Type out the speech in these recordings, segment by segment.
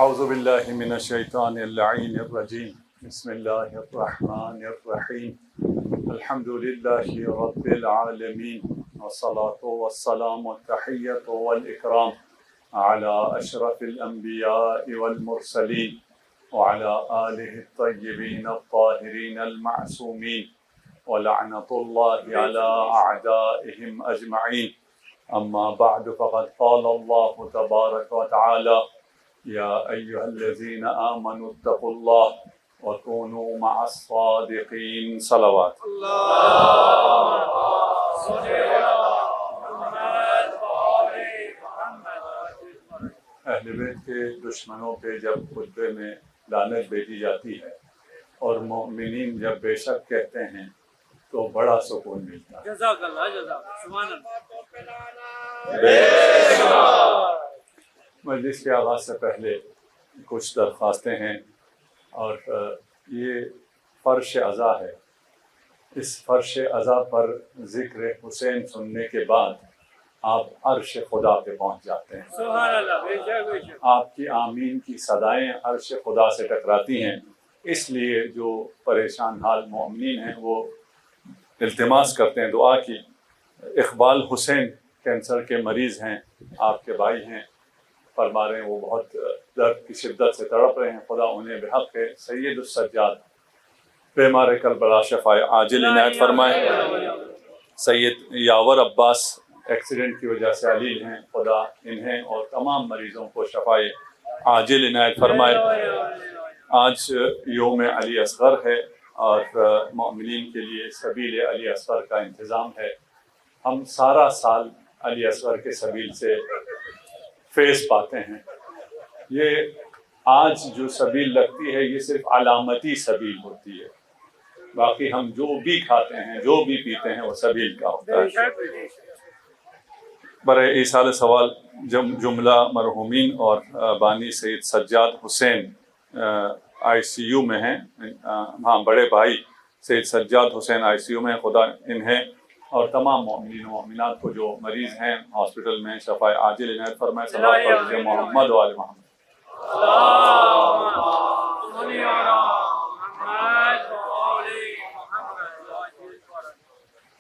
اعوذ باللہ من الشیطان اللعین الرجیم بسم اللہ الرحمن الرحیم الحمد للہ رب العالمین والصلاة والسلام والتحیۃ والاکرام علی اشرف الانبیاء والمرسلین وعلى آلہ الطیبین الطاہرین المعصومین ولعنۃ اللہ علی اعدائہم اجمعین اما بعد فقد قال اللہ تبارک وتعالی یا ایہا الذین آمنوا اتقوا اللہ وکونوا مع الصادقین صلوات اہل بیت کے دشمنوں پہ جب خطبے میں لعنت بھیجی جاتی ہے اور مومنین جب بے شک کہتے ہیں تو بڑا سکون ملتا ہے۔ جزاک اللہ جزاک سبحان اللہ۔ مجلس کے آغاز سے پہلے کچھ درخواستیں ہیں اور یہ فرش عزا ہے۔ اس فرش عزا پر ذکر حسین سننے کے بعد آپ عرش خدا پہ پہنچ جاتے ہیں۔ سبحان اللہ، بے شک بے شک۔ آپ کی آمین کی صدائیں عرش خدا سے ٹکراتی ہیں، اس لیے جو پریشان حال مومنین ہیں وہ التماس کرتے ہیں دعا کی۔ اقبال حسین کینسر کے مریض ہیں، آپ کے بھائی ہیں، فرما رہے ہیں وہ بہت درد کی شدت سے تڑپ رہے ہیں، خدا انہیں بحق سید السجاد بیمار کربلا شفاء عاجل عنایت فرمائے۔ سید یاور عباس ایکسیڈنٹ کی وجہ سے علیل ہیں، خدا انہیں اور تمام مریضوں کو شفاء عاجل عنایت فرمائے۔ آج یوم علی اصغر ہے اور مومنین کے لیے سبیل علی اصغر کا انتظام ہے۔ ہم سارا سال علی اصغر کے سبیل سے فیض پاتے ہیں۔ یہ آج جو سبیل لگتی ہے یہ صرف علامتی سبیل ہوتی ہے، باقی ہم جو بھی کھاتے ہیں جو بھی پیتے ہیں وہ سبیل کا ہوتا ہے۔ برائے ایصال سوال جملہ مرحومین اور بانی سید سجاد حسین آئی سی یو میں ہیں، ہاں بڑے بھائی سید سجاد حسین آئی سی یو میں، خدا انہیں اور تمام مومنین و مومنات کو جو مریض ہیں ہاسپٹل میں شفاء عاجل عنایت فرمائے۔ صلوات پڑھتے محمد و آل محمد۔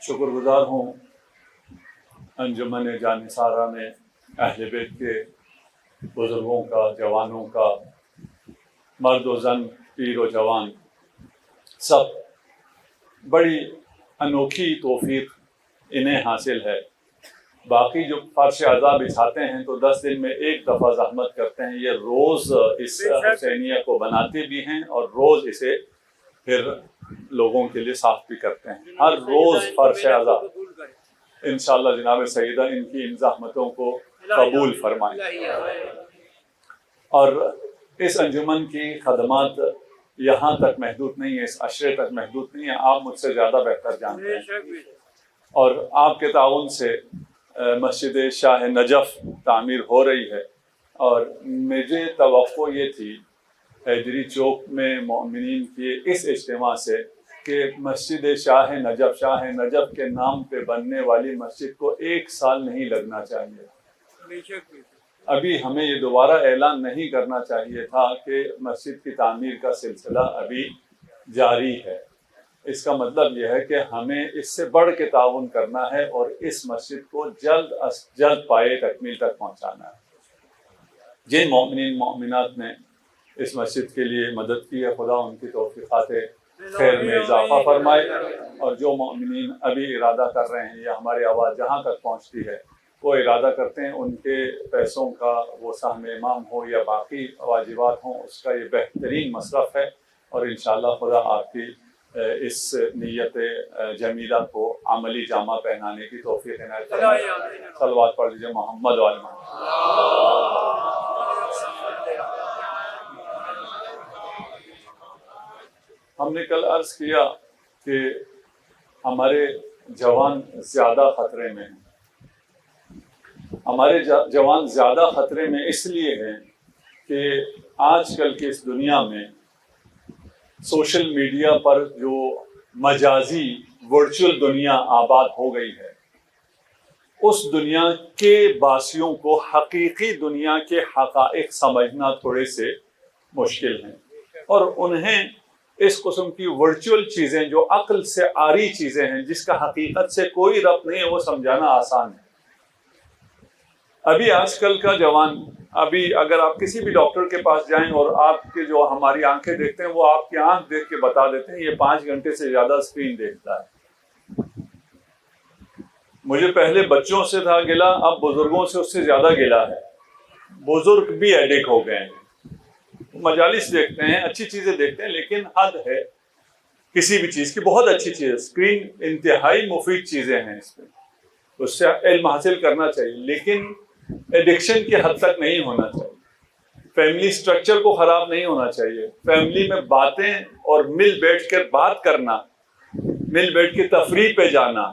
شکر گزار ہوں انجمن جانثارہ میں اہل بیت کے بزرگوں کا، جوانوں کا، مرد و زن، پیر و جوان، سب بڑی انوکھی توفیق انہیں حاصل ہے۔ باقی جو فرش عزا بچھاتے ہیں تو 10 دن میں ایک دفعہ زحمت کرتے ہیں، یہ روز اس حسینیہ کو بناتے بھی ہیں اور روز اسے پھر لوگوں کے لیے صاف بھی کرتے ہیں۔ ہر روز فرش عزا انشاءاللہ جناب سیدہ ان کی ان زحمتوں کو قبول فرمائیں۔ اور اس انجمن کی خدمات یہاں تک محدود نہیں ہے، اس عشرے تک محدود نہیں ہے، آپ مجھ سے زیادہ بہتر جانتے ہیں۔ اور آپ کے تعاون سے مسجد شاہ نجف تعمیر ہو رہی ہے، اور مجھے توقع یہ تھی حیدری چوک میں مومنین کے اس اجتماع سے کہ مسجد شاہ نجف کے نام پہ بننے والی مسجد کو 1 سال نہیں لگنا چاہیے۔ ابھی ہمیں یہ دوبارہ اعلان نہیں کرنا چاہیے تھا کہ مسجد کی تعمیر کا سلسلہ ابھی جاری ہے۔ اس کا مطلب یہ ہے کہ ہمیں اس سے بڑھ کے تعاون کرنا ہے اور اس مسجد کو جلد از جلد پائے تکمیل تک پہنچانا ہے۔ جن مومنین مومنات نے اس مسجد کے لیے مدد کی ہے، خدا ان کی توفیقات خیر میں اضافہ فرمائے، اور جو مومنین ابھی ارادہ کر رہے ہیں یا ہماری آواز جہاں تک پہنچتی ہے وہ ارادہ کرتے ہیں، ان کے پیسوں کا وہ سہم امام ہو یا باقی واجبات ہوں، اس کا یہ بہترین مصرف ہے، اور انشاءاللہ خدا آپ کی اس نیت جمیلہ کو عملی جامہ پہنانے کی توفیق عنایت فرمائے۔ صلوات پڑھ لیجیے محمد و آل محمد۔ ہم نے کل عرض کیا کہ ہمارے جوان زیادہ خطرے میں ہیں۔ ہمارے جوان زیادہ خطرے میں اس لیے ہیں کہ آج کل کی اس دنیا میں سوشل میڈیا پر جو مجازی ورچوئل دنیا آباد ہو گئی ہے، اس دنیا کے باسیوں کو حقیقی دنیا کے حقائق سمجھنا تھوڑے سے مشکل ہیں، اور انہیں اس قسم کی ورچوئل چیزیں جو عقل سے عاری چیزیں ہیں، جس کا حقیقت سے کوئی ربط نہیں ہے، وہ سمجھانا آسان ہے۔ ابھی آج کل کا جوان، ابھی اگر آپ کسی بھی ڈاکٹر کے پاس جائیں اور آپ کے جو ہماری آنکھیں دیکھتے ہیں، وہ آپ کی آنکھ دیکھ کے بتا دیتے ہیں یہ 5 گھنٹے سے زیادہ اسکرین دیکھتا ہے۔ مجھے پہلے بچوں سے تھا گلا، اب بزرگوں سے اس سے زیادہ گلا ہے۔ بزرگ بھی ایڈک ہو گئے ہیں، مجالس دیکھتے ہیں، اچھی چیزیں دیکھتے ہیں، لیکن حد ہے کسی بھی چیز کی۔ بہت اچھی چیز ہے اسکرین، انتہائی مفید چیزیں ہیں، اس میں اس سے علم حاصل کرنا چاہیے، لیکن ایڈکشن کی حد تک نہیں ہونا چاہیے۔ فیملی سٹرکچر کو خراب نہیں ہونا چاہیے۔ فیملی میں باتیں اور مل بیٹھ کر بات کرنا، مل بیٹھ کے تفریح پہ جانا،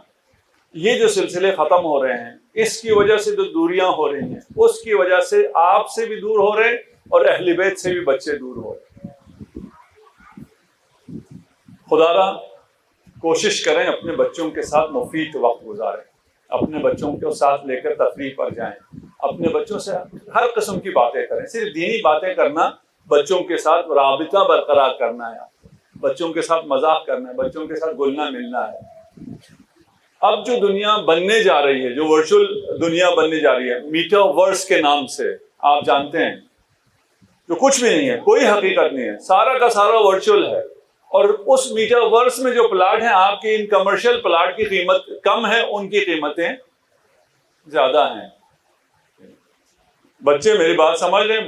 یہ جو سلسلے ختم ہو رہے ہیں، اس کی وجہ سے جو دوریاں ہو رہی ہیں، اس کی وجہ سے آپ سے بھی دور ہو رہے اور اہل بیت سے بھی بچے دور ہو رہے۔ خدا را کوشش کریں اپنے بچوں کے ساتھ مفید وقت گزاریں، اپنے بچوں کے ساتھ لے کر تفریح پر جائیں، اپنے بچوں سے ہر قسم کی باتیں کریں۔ صرف دینی باتیں کرنا، بچوں کے ساتھ رابطہ برقرار کرنا ہے، بچوں کے ساتھ مذاق کرنا ہے، بچوں کے ساتھ گلنا ملنا ہے۔ اب جو دنیا بننے جا رہی ہے، جو ورچوئل دنیا بننے جا رہی ہے، میٹاورس کے نام سے، آپ جانتے ہیں، جو کچھ بھی نہیں ہے، کوئی حقیقت نہیں ہے، سارا کا سارا ورچوئل ہے، اور اس میٹاورس میں جو پلاٹ ہیں، آپ کی ان کمرشل پلاٹ کی قیمت کم ہے، ان کی قیمتیں زیادہ ہیں۔ بچے میری بات سمجھ رہے ہیں،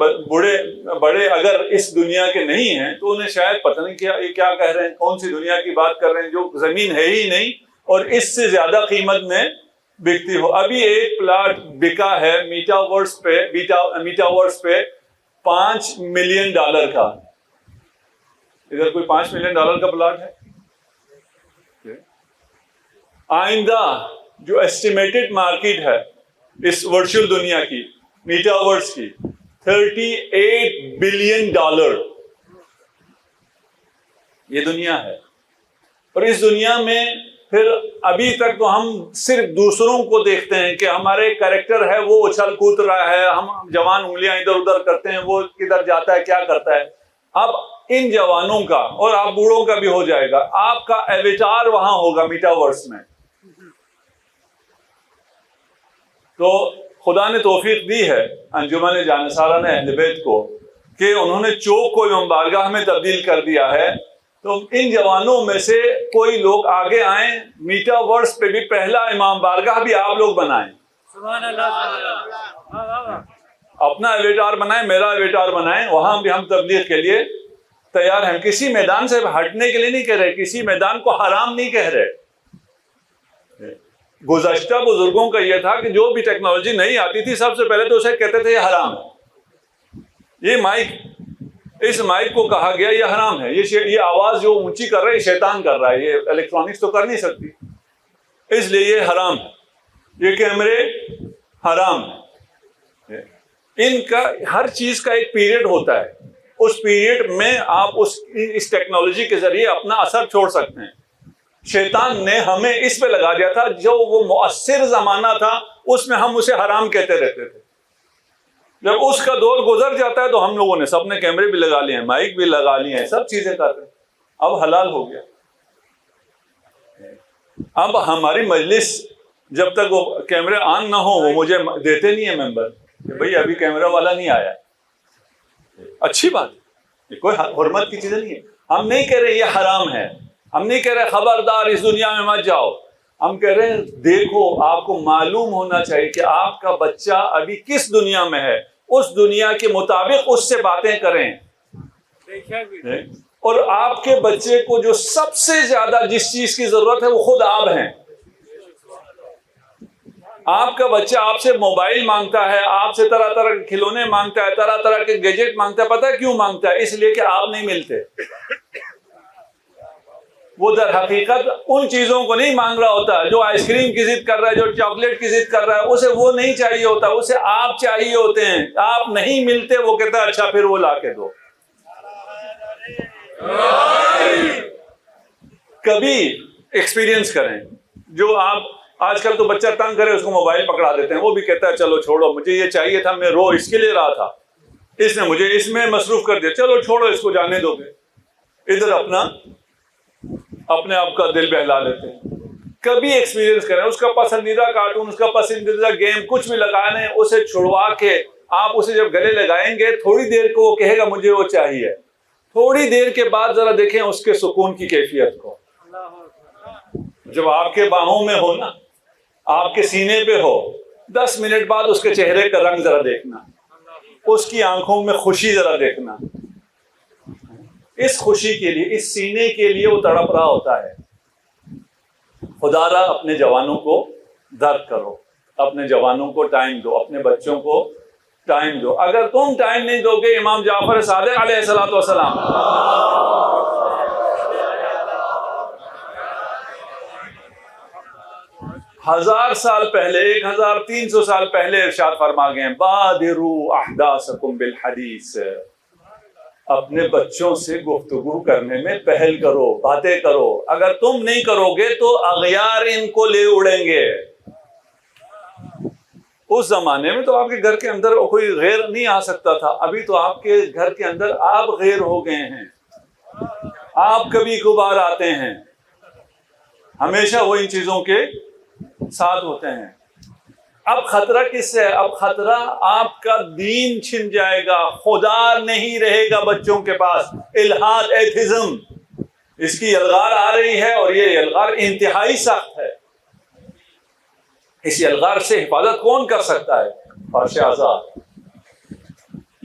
بڑے اگر اس دنیا کے نہیں ہیں تو انہیں شاید پتہ نہیں کیا یہ کیا کہہ رہے ہیں، کون سی دنیا کی بات کر رہے ہیں جو زمین ہے ہی نہیں اور اس سے زیادہ قیمت میں بکتی ہو۔ ابھی ایک پلاٹ بکا ہے میٹاورس پہ $5 ملین کا۔ ادھر کوئی $5 ملین کا پلاٹ ہے؟ آئندہ جو ایسٹیمیٹڈ مارکیٹ ہے اس ورچوئل دنیا کی، میٹاورس کی، $38 بلین یہ دنیا ہے۔ اور اس دنیا میں پھر ابھی تک تو ہم صرف دوسروں کو دیکھتے ہیں کہ ہمارے کریکٹر ہے وہ اچھل کود رہا ہے، ہم جوان انگلیاں ادھر ادھر کرتے ہیں، وہ کدھر جاتا ہے، کیا کرتا ہے۔ اب ان جوانوں کا اور آپ بوڑھوں کا بھی ہو جائے گا، آپ کا ایویٹار وہاں ہوگا میٹاورس میں۔ تو خدا نے توفیق دی ہے انجمن جانصاران اہل بیت کو کہ انہوں نے چوک کو امام بارگاہ میں تبدیل کر دیا ہے۔ تو ان جوانوں میں سے کوئی لوگ آگے آئیں، میٹاورس پہ بھی پہلا امام بارگاہ بھی آپ لوگ بنائیں۔ سبحان اللہ۔ اپنا ایویٹار بنائیں، میرا ایویٹار بنائیں، وہاں بھی ہم تبلیغ کے لیے تیار ہیں۔ کسی میدان سے ہٹنے کے لیے نہیں کہہ رہے، کسی میدان کو حرام نہیں کہہ رہے۔ گزشتہ بزرگوں کا یہ تھا کہ جو بھی ٹیکنالوجی نہیں آتی تھی، سب سے پہلے تو اسے کہتے تھے یہ حرام ہے۔ یہ مائک، اس مائک کو کہا گیا یہ حرام ہے، یہ آواز جو اونچی کر رہا ہے یہ شیطان کر رہا ہے، یہ الیکٹرانکس تو کر نہیں سکتی، اس لیے یہ حرام ہے، یہ کیمرے حرام ہے۔ ان کا ہر چیز کا ایک پیریڈ ہوتا ہے، اس پیریڈ میں آپ اس ٹیکنالوجی کے ذریعے اپنا اثر چھوڑ سکتے ہیں۔ شیطان نے ہمیں اس پہ لگا دیا تھا، جو وہ مؤثر زمانہ تھا اس میں ہم اسے حرام کہتے رہتے تھے۔ جب اس کا دور گزر جاتا ہے تو ہم لوگوں نے سب نے کیمرے بھی لگا لیے ہیں، مائک بھی لگا لیے ہیں، سب چیزیں کر رہے ہیں، اب حلال ہو گیا۔ اب ہماری مجلس جب تک وہ کیمرے آن نہ ہو، وہ مجھے دیتے نہیں ہے ممبر کہ بھئی ابھی کیمرہ والا نہیں آیا۔ اچھی بات ہے، یہ کوئی حرمت کی چیز نہیں ہے۔ ہم نہیں کہہ رہے یہ حرام ہے، ہم نہیں کہہ رہے خبردار اس دنیا میں مت جاؤ، ہم کہہ رہے ہیں دیکھو، آپ کو معلوم ہونا چاہیے کہ آپ کا بچہ ابھی کس دنیا میں ہے، اس دنیا کے مطابق اس سے باتیں کریں۔ اور آپ کے بچے کو جو سب سے زیادہ جس چیز کی ضرورت ہے وہ خود آپ ہیں۔ آپ کا بچہ آپ سے موبائل مانگتا ہے، آپ سے طرح طرح کے کھلونے مانگتا ہے، طرح طرح کے گیجٹ مانگتا ہے، پتہ ہے کیوں مانگتا ہے؟ اس لیے کہ آپ نہیں ملتے۔ وہ در حقیقت ان چیزوں کو نہیں مانگ رہا ہوتا، جو آئس کریم کی ضد کر رہا ہے، جو چاکلیٹ کی ضد کر رہا ہے، اسے وہ نہیں چاہیے ہوتا، اسے آپ چاہیے ہوتے ہیں۔ آپ نہیں ملتے، وہ کہتا ہے اچھا پھر وہ لا کے دو۔ کبھی ایکسپیرینس کریں، جو آپ آج کل تو بچہ تنگ کرے اس کو موبائل پکڑا دیتے ہیں، وہ بھی کہتا ہے چلو چھوڑو، مجھے یہ چاہیے تھا، میں رو اس کے لیے رہا تھا، اس نے مجھے اس میں مصروف کر دیا، چلو چھوڑو اس کو، جانے دو گے۔ ادھر اپنے آپ کا دل بہلا لیتے ہیں۔ کبھی ایکسپیرینس کریں، اس کا پسندیدہ کارٹون، اس کا پسندیدہ گیم کچھ بھی لگانے، اسے چھڑوا کے آپ اسے جب گلے لگائیں گے تھوڑی دیر کو وہ کہے گا مجھے وہ چاہیے، تھوڑی دیر کے بعد ذرا دیکھیں اس کے سکون کی کیفیت کو۔ جب آپ کے باہوں میں ہو نا، آپ کے سینے پہ ہو، 10 منٹ بعد اس کے چہرے کا رنگ ذرا دیکھنا، اس کی آنکھوں میں خوشی ذرا دیکھنا، اس خوشی کے لیے، اس سینے کے لیے وہ تڑپ رہا ہوتا ہے۔ خدا را اپنے جوانوں کو درد کرو، اپنے جوانوں کو ٹائم دو، اپنے بچوں کو ٹائم دو۔ اگر تم ٹائم نہیں دو گے، امام جعفر صادق علیہ الصلوۃ والسلام 1000 سال پہلے، 1300 سال پہلے ارشاد فرما گئے ہیں، بادروا احداثکم بالحدیث، اپنے بچوں سے گفتگو کرنے میں پہل کرو، باتیں کرو۔ اگر تم نہیں کرو گے تو اغیار ان کو لے اڑیں گے۔ اس زمانے میں تو آپ کے گھر کے اندر کوئی غیر نہیں آ سکتا تھا، ابھی تو آپ کے گھر کے اندر آپ غیر ہو گئے ہیں، آپ کبھی کبھار آتے ہیں، ہمیشہ وہ ان چیزوں کے ساتھ ہوتے ہیں۔ اب خطرہ کس سے ہے؟ اب خطرہ آپ کا دین چھن جائے گا، خدا نہیں رہے گا بچوں کے پاس، الحاد، ایتھزم، اس کی یلغار آ رہی ہے، اور یہ یلغار انتہائی سخت ہے۔ اس یلغار سے حفاظت کون کر سکتا ہے؟ فرش آزاد۔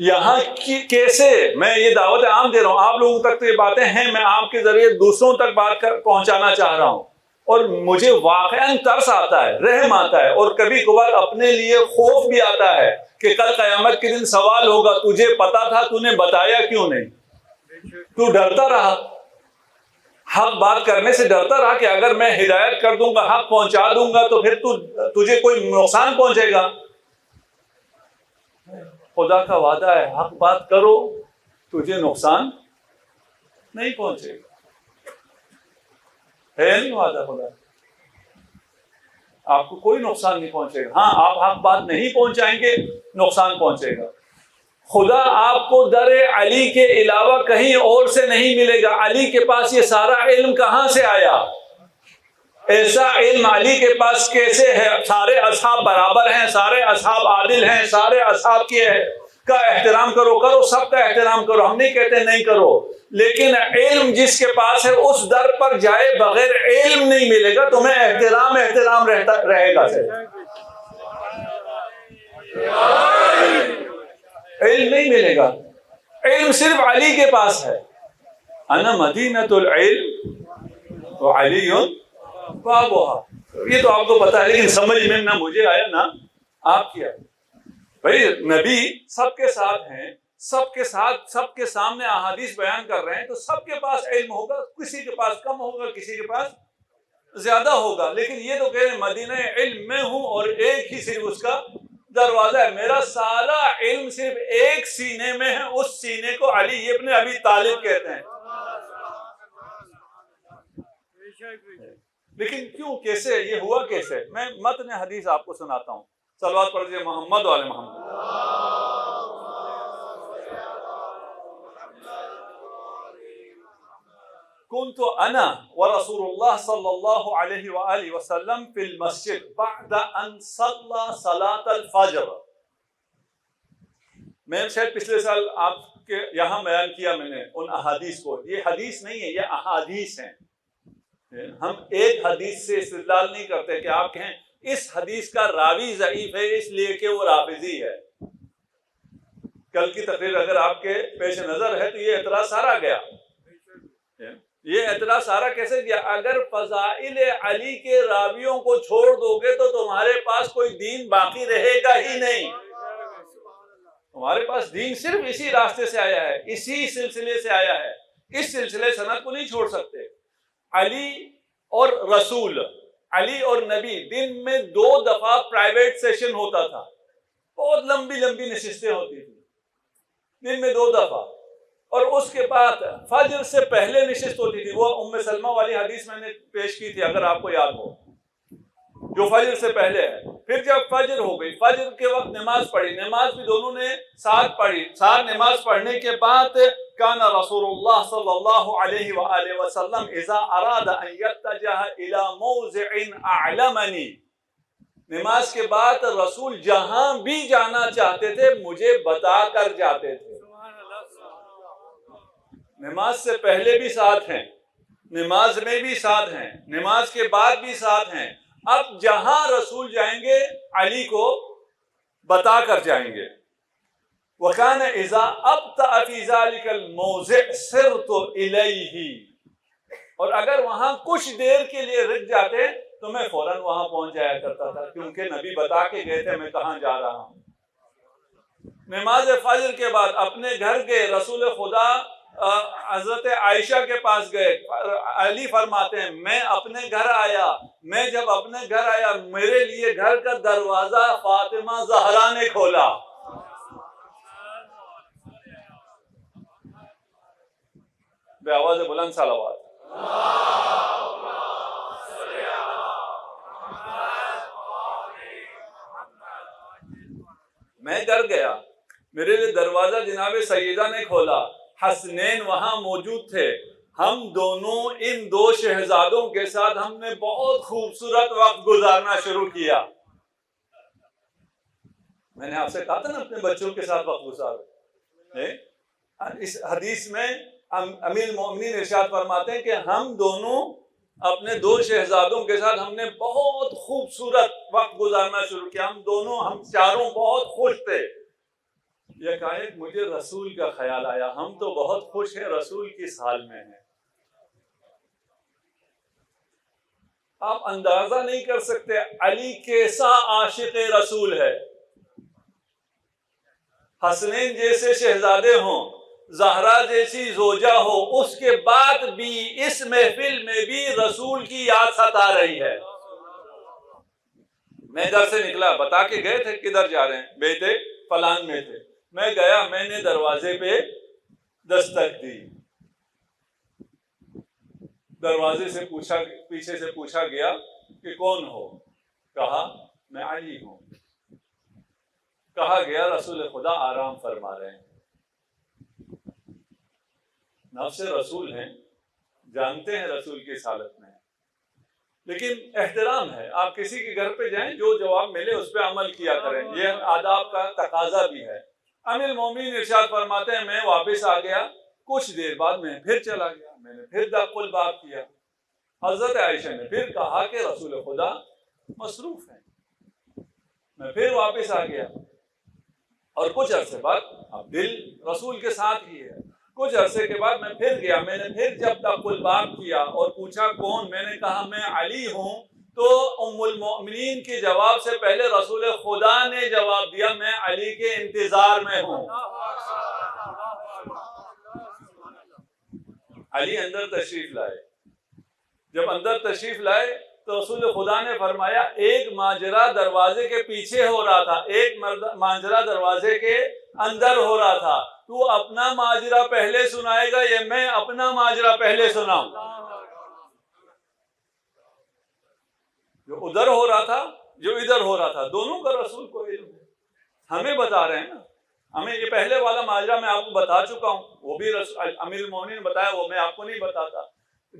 یہاں کی کیسے میں یہ دعوت عام دے رہا ہوں، آپ لوگوں تک تو یہ باتیں ہیں، میں آپ کے ذریعے دوسروں تک بات پہنچانا چاہ رہا ہوں، اور مجھے واقعاً ترس آتا ہے، رحم آتا ہے، اور کبھی کبھار اپنے لیے خوف بھی آتا ہے کہ کل قیامت کے دن سوال ہوگا، تجھے پتا تھا، تو نے بتایا کیوں نہیں؟ تو ڈرتا رہا، حق بات کرنے سے ڈرتا رہا کہ اگر میں ہدایت کر دوں گا، حق پہنچا دوں گا تو پھر تجھے کوئی نقصان پہنچے گا۔ خدا کا وعدہ ہے، حق بات کرو، تجھے نقصان نہیں پہنچے گا۔ ہے نہیں وعدہ خدا؟ آپ کو کوئی نقصان نہیں پہنچے گا۔ ہاں، آپ حق بات نہیں پہنچائیں گے، نقصان پہنچے گا۔ خدا آپ کو در علی کے علاوہ کہیں اور سے نہیں ملے گا۔ علی کے پاس یہ سارا علم کہاں سے آیا؟ ایسا علم علی کے پاس کیسے ہے؟ سارے اصحاب برابر ہیں، سارے اصحاب عادل ہیں، سارے اصحاب کا احترام کرو، سب کا احترام کرو، ہم نہیں کہتے نہیں کرو، لیکن علم جس کے پاس ہے اس در پر جائے بغیر علم نہیں ملے گا، تمہیں احترام رہے گا۔ علم نہیں ملے گا، علم صرف علی کے پاس ہے۔ انا مدینۃ العلم وعلی بابها، یہ تو آپ کو پتا ہے، لیکن سمجھ میں نہ مجھے آیا نہ آپ کیا۔ بھائی نبی سب کے ساتھ ہیں، سب کے ساتھ، سب کے سامنے احادیث بیان کر رہے ہیں، تو سب کے پاس علم ہوگا، کسی کے پاس کم ہوگا، کسی کے پاس زیادہ ہوگا، لیکن یہ تو کہہ رہے ہیں مدینہ علم میں ہوں، اور ایک ہی صرف اس کا دروازہ ہے، میرا سارا علم صرف ایک سینے میں ہے، اس سینے کو علی ابن ابی طالب کہتے ہیں۔ لیکن کیوں، کیسے یہ ہوا؟ کیسے؟ میں متن حدیث آپ کو سناتا ہوں، صلوات پڑھیے محمد و آل محمد۔ كنت انا ورسول الله صلى الله عليه وآله وسلم في المسجد بعد ان صلى صلاة الفجر۔ میں شاید پچھلے سال آپ کے یہاں بیان کیا میں نے ان احادیث کو، یہ حدیث نہیں ہے، یہ احادیث ہیں۔ ہم ایک حدیث سے استدلال نہیں کرتے کہ آپ کہیں اس حدیث کا راوی ضعیف ہے اس لیے کہ وہ رافضی ہے۔ کل کی تقریر اگر آپ کے پیش نظر ہے تو یہ اعتراض سارا گیا۔ یہ اعتراض سارا کیسے گیا؟ اگر فضائل علی کے راویوں کو چھوڑ دو گے تو تمہارے پاس کوئی دین باقی رہے گا ہی نہیں۔ تمہارے پاس دین صرف اسی راستے سے آیا ہے، اسی سلسلے سے آیا ہے، اس سلسلے سند کو نہیں چھوڑ سکتے۔ علی اور رسول، علی اور نبی، دن میں 2 دفعہ پرائیویٹ سیشن ہوتا تھا، بہت لمبی لمبی نشستیں ہوتی تھی، دن میں 2 دفعہ، اور اس کے بعد فجر سے پہلے نشست ہوتی تھی۔ وہ ام سلمہ والی حدیث میں نے پیش کی تھی اگر آپ کو یاد ہو، جو فجر سے پہلے ہے. پھر جب فجر ہو گئی، فجر کے وقت نماز پڑھی، نماز بھی دونوں نے ساتھ پڑھی. ساتھ نماز پڑھنے کے بعد کان رسول اللہ صلی اللہ علیہ وآلہ وسلم اذا اراد ان یتجہ الی موضع اعلمنی، نماز کے بعد رسول جہاں بھی جانا چاہتے تھے مجھے بتا کر جاتے تھے. نماز سے پہلے بھی ساتھ ہیں، نماز میں بھی ساتھ ہیں، نماز کے بعد بھی ساتھ ہیں. اب جہاں رسول جائیں گے علی کو بتا کر جائیں گے. وَكَانَ إِذَا أَبْطَأَ فِي ذَلِكَ الْمَوْضِعِ سِرْتُ إِلَيْهِ، اور اگر وہاں کچھ دیر کے لیے رک جاتے تو میں فوراً وہاں پہنچ جایا کرتا تھا، کیونکہ نبی بتا کے گئے تھے میں کہاں جا رہا ہوں. نماز فجر کے بعد اپنے گھر گئے، رسول خدا حضرت عائشہ کے پاس گئے. علی فرماتے ہیں میں اپنے گھر آیا، میں جب اپنے گھر آیا میرے لیے گھر کا دروازہ فاطمہ زہرا نے کھولا. بے آواز بلند صلوات. میں گھر گیا، میرے لیے دروازہ جناب سیدہ نے کھولا. حسنین وہاں موجود تھے. ہم دونوں ان دو شہزادوں کے ساتھ ہم نے بہت خوبصورت وقت گزارنا شروع کیا. میں نے آپ سے کہا تھا نا اپنے بچوں کے ساتھ وقت گزارو. اس حدیث میں امیر المومنین ارشاد فرماتے ہیں کہ ہم دونوں اپنے دو شہزادوں کے ساتھ ہم نے بہت خوبصورت وقت گزارنا شروع کیا. ہم چاروں بہت خوش تھے. یہ کہا مجھے رسول کا خیال آیا، ہم تو بہت خوش ہیں، رسول کس حال میں ہیں. آپ اندازہ نہیں کر سکتے علی کیسا عاشق رسول ہے. حسنین جیسے شہزادے ہوں، زہرا جیسی زوجہ ہو، اس کے بعد بھی اس محفل میں بھی رسول کی یاد ستا رہی ہے. میں گھر سے نکلا، بتا کے گئے تھے کدھر جا رہے ہیں، بیٹے فلان میں تھے. میں گیا، میں نے دروازے پہ دستک دی. دروازے سے پوچھا، پیچھے سے پوچھا گیا کہ کون ہو؟ کہا میں علی ہوں. کہا گیا رسول خدا آرام فرما رہے ہیں. نفس رسول ہیں، جانتے ہیں رسول کی اس حالت میں، لیکن احترام ہے. آپ کسی کے گھر پہ جائیں، جو جواب ملے اس پہ عمل کیا کریں، یہ آداب کا تقاضا بھی ہے. امیر المومنین ارشاد فرماتے ہیں میں واپس آ گیا، کچھ دیر بعد میں پھر چلا گیا، میں نے پھر دق الباب کیا. حضرت عائشہ نے پھر کہا کہ رسول خدا مصروف ہیں. میں پھر واپس آ گیا، اور کچھ عرصے بعد اب دل رسول کے ساتھ ہی ہے. کچھ عرصے کے بعد میں پھر گیا، میں نے پھر جب دق الباب کیا اور پوچھا کون، میں نے کہا میں علی ہوں. تو ام المؤمنین کے جواب سے پہلے رسول خدا نے جواب دیا میں علی کے انتظار میں ہوں. علی اندر تشریف لائے. جب اندر تشریف لائے تو رسول خدا نے فرمایا ایک ماجرا دروازے کے پیچھے ہو رہا تھا، ایک ماجرا دروازے کے اندر ہو رہا تھا. تو اپنا ماجرا پہلے سنائے گا یا میں اپنا ماجرا پہلے سناؤں؟ جو ادھر ہو رہا تھا، جو ادھر ہو رہا تھا، دونوں کا رسول کو علم ہے. ہمیں بتا رہے ہیں نا، ہمیں یہ پہلے والا ماجرا میں آپ کو بتا چکا ہوں، وہ بھی امیر المومنین نے بتایا، وہ میں آپ کو نہیں بتاتا.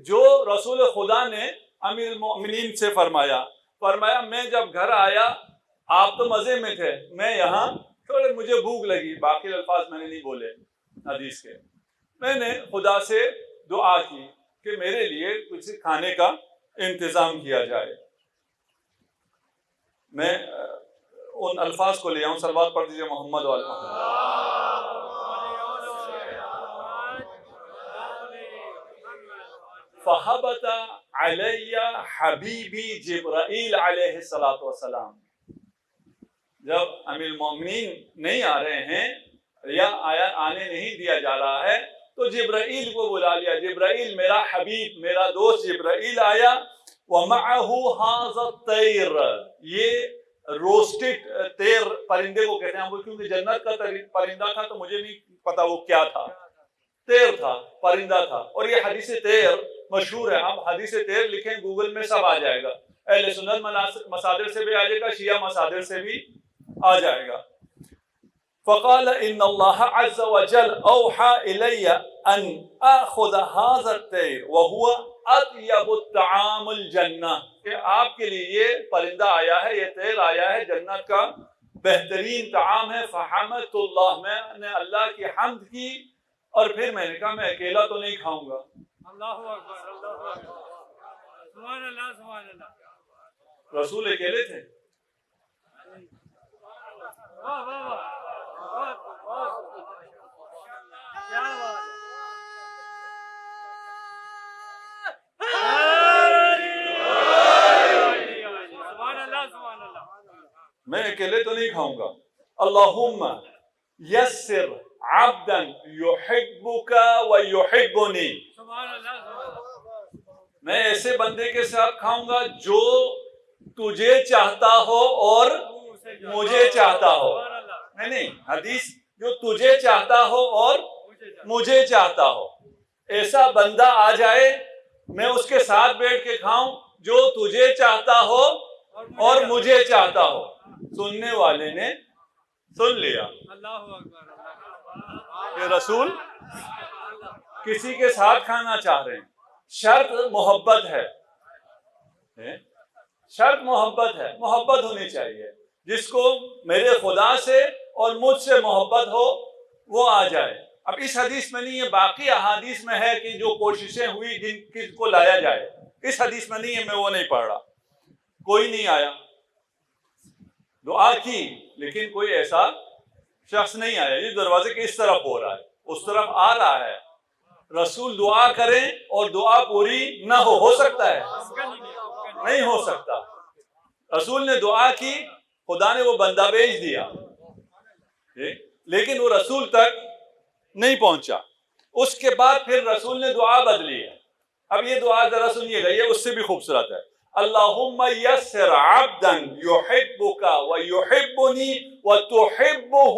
جو رسول خدا نے امیر المومنین سے فرمایا میں جب گھر آیا آپ تو مزے میں تھے، میں یہاں تھوڑے مجھے بھوک لگی، باقی الفاظ میں نے نہیں بولے حدیث کے. میں نے خدا سے دعا کی کہ میرے لیے کچھ کھانے کا انتظام کیا جائے. میں ان الفاظ کو لے آؤں، صلوات پڑھ دیجیے محمد و آل محمد. فہبط علی حبیبی جبرائیل علیہ الصلوۃ والسلام. جب امیر المومنین نہیں آ رہے ہیں یا آنے نہیں دیا جا رہا ہے تو جبرائیل کو بلا لیا. جبرائیل میرا حبیب، میرا دوست جبرائیل آیا. وَمَعَهُ هَذَا الطَّيْرُ، یہ روسٹڈ طیر پرندے کو کہتے ہیں، کیونکہ جنت کا پرندہ تھا تو مجھے نہیں پتا وہ کیا تھا، طیر تھا، پرندہ تھا. اور یہ حدیث طیر مشہور ہے، آپ حدیث طیر لکھیں گوگل میں سب آ جائے گا. اہل سنت مصادر سے بھی آ جائے گا, شیعہ مصادر سے بھی آ جائے گا. فقال ان اللہ عز وجل اوحى الي ان اخذ هذا الطير وهو اطيب الطعام الجنہ, کہ آپ کے لیے یہ پرندہ آیا ہے, یہ طیر آیا ہے جنت کا بہترین طعام ہے. فحمدت اللہ, میں نے اللہ کی حمد کی, اور پھر میں نے کہا میں اکیلا تو نہیں کھاؤں گا. اللہ اکبر, اللہ اکبر, سبحان اللہ, سبحان اللہ. رسول اکیلے تھے. واہ واہ واہ, کیا بات ہے. سبحان اللہ, سبحان اللہ. میں اکیلے تو نہیں کھاؤں گا. اللہم یسر عبدا یحبک ویحبنی, سبحان اللہ, سبحان اللہ. میں ایسے بندے کے ساتھ کھاؤں گا جو تجھے چاہتا ہو اور مجھے چاہتا ہو. نہیں, حدیث جو تجھے چاہتا ہو اور مجھے چاہتا ہو. ایسا بندہ آ جائے میں اس کے ساتھ بیٹھ کے کھاؤں جو تجھے چاہتا ہو اور مجھے چاہتا ہو. سننے والے نے سن لیا. اللہ اکبر, یہ رسول کسی کے ساتھ کھانا چاہ رہے ہیں. شرط محبت ہے, شرط محبت ہے, محبت ہونی چاہیے. جس کو میرے خدا سے اور مجھ سے محبت ہو وہ آ جائے. اب اس حدیث میں نہیں, یہ باقی احادیث میں ہے کہ جو کوششیں ہوئی جن کس کو لایا جائے. اس حدیث میں نہیں ہے, میں وہ نہیں پڑھ رہا. کوئی نہیں آیا, دعا کی لیکن کوئی ایسا شخص نہیں آیا. یہ دروازے کے اس طرف ہو رہا ہے, اس طرف آ رہا ہے. رسول دعا کریں اور دعا پوری نہ ہو سکتا ہے, نہیں ہو سکتا. رسول نے دعا کی, خدا نے وہ بندہ بھیج دیا, لیکن وہ رسول تک نہیں پہنچا. اس کے بعد پھر رسول نے دعا بدلی ہے. اب یہ دعا ذرا سنیے گا, یہ اس سے بھی خوبصورت ہے. اللہم یسر عبدا یحبک ویحبنی وتحبہ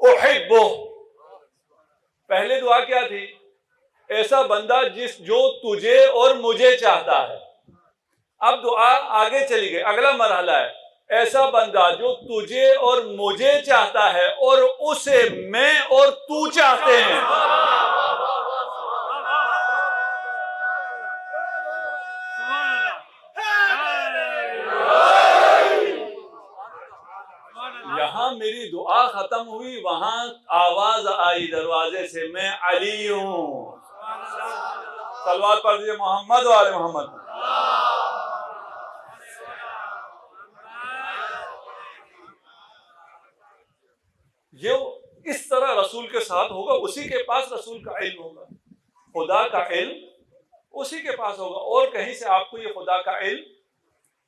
واحبہ. پہلے دعا کیا تھی؟ ایسا بندہ جو تجھے اور مجھے چاہتا ہے. اب دعا آگے چلی گئی, اگلا مرحلہ ہے ایسا بندہ جو تجھے اور مجھے چاہتا ہے اور اسے میں اور تو چاہتے ہیں. یہاں میری دعا ختم ہوئی, وہاں آواز آئی دروازے سے, میں علی ہوں. صلوات پڑھ دیجیے محمد و آل محمد. یہ اس طرح رسول کے ساتھ ہوگا. اسی کے پاس رسول کا علم ہوگا, خدا کا علم اسی کے پاس ہوگا. اور کہیں سے آپ کو یہ خدا کا علم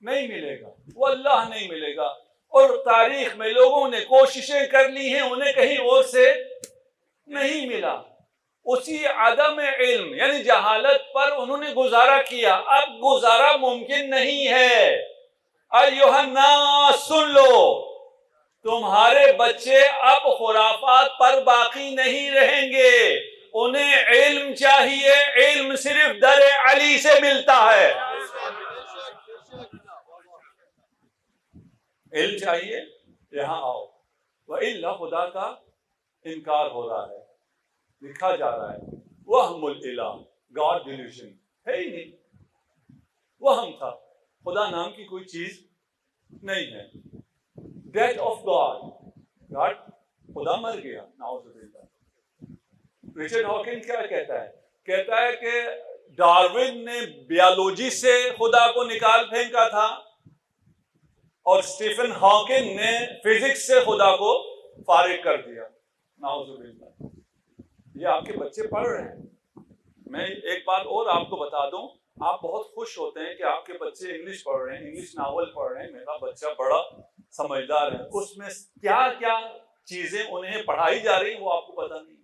نہیں ملے گا, وہ اللہ نہیں ملے گا. اور تاریخ میں لوگوں نے کوششیں کر لی ہیں, انہیں کہیں اور سے نہیں ملا. اسی عدم علم یعنی جہالت پر انہوں نے گزارا کیا. اب گزارا ممکن نہیں ہے. ایھا الناس سن لو, تمہارے بچے اب خرافات پر باقی نہیں رہیں گے. انہیں علم چاہیے, علم صرف در علی سے ملتا ہے. علم چاہیے, یہاں آؤ. وَإِلَّا خدا کا انکار ہو رہا ہے, لکھا جا رہا ہے وہم الالہ, گاڈ ڈیلیوشن ہے ہی نہیں. وہم تھا, خدا نام کی کوئی چیز نہیں ہے. ڈیتھ آف گاڈ, گاڈ خدا مر گیا. نعوذ باللہ. رچرڈ ہاکنز کیا کہتا ہے؟ کہتا ہے کہ ڈاروین نے بیالوجی سے خدا کو نکال پھینکا تھا اور اسٹیفن ہاکنگ نے فزکس سے خدا کو فارغ کر دیا. نعوذ باللہ. یہ آپ کے بچے پڑھ رہے ہیں. میں ایک بات اور آپ کو بتا دوں, آپ بہت خوش ہوتے ہیں کہ آپ کے بچے انگلش پڑھ رہے ہیں, انگلش ناول پڑھ رہے ہیں. میرا بچہ بڑا سمجھدار ہے. اس میں کیا کیا چیزیں انہیں پڑھائی جا رہی ہیں وہ آپ کو پتہ نہیں.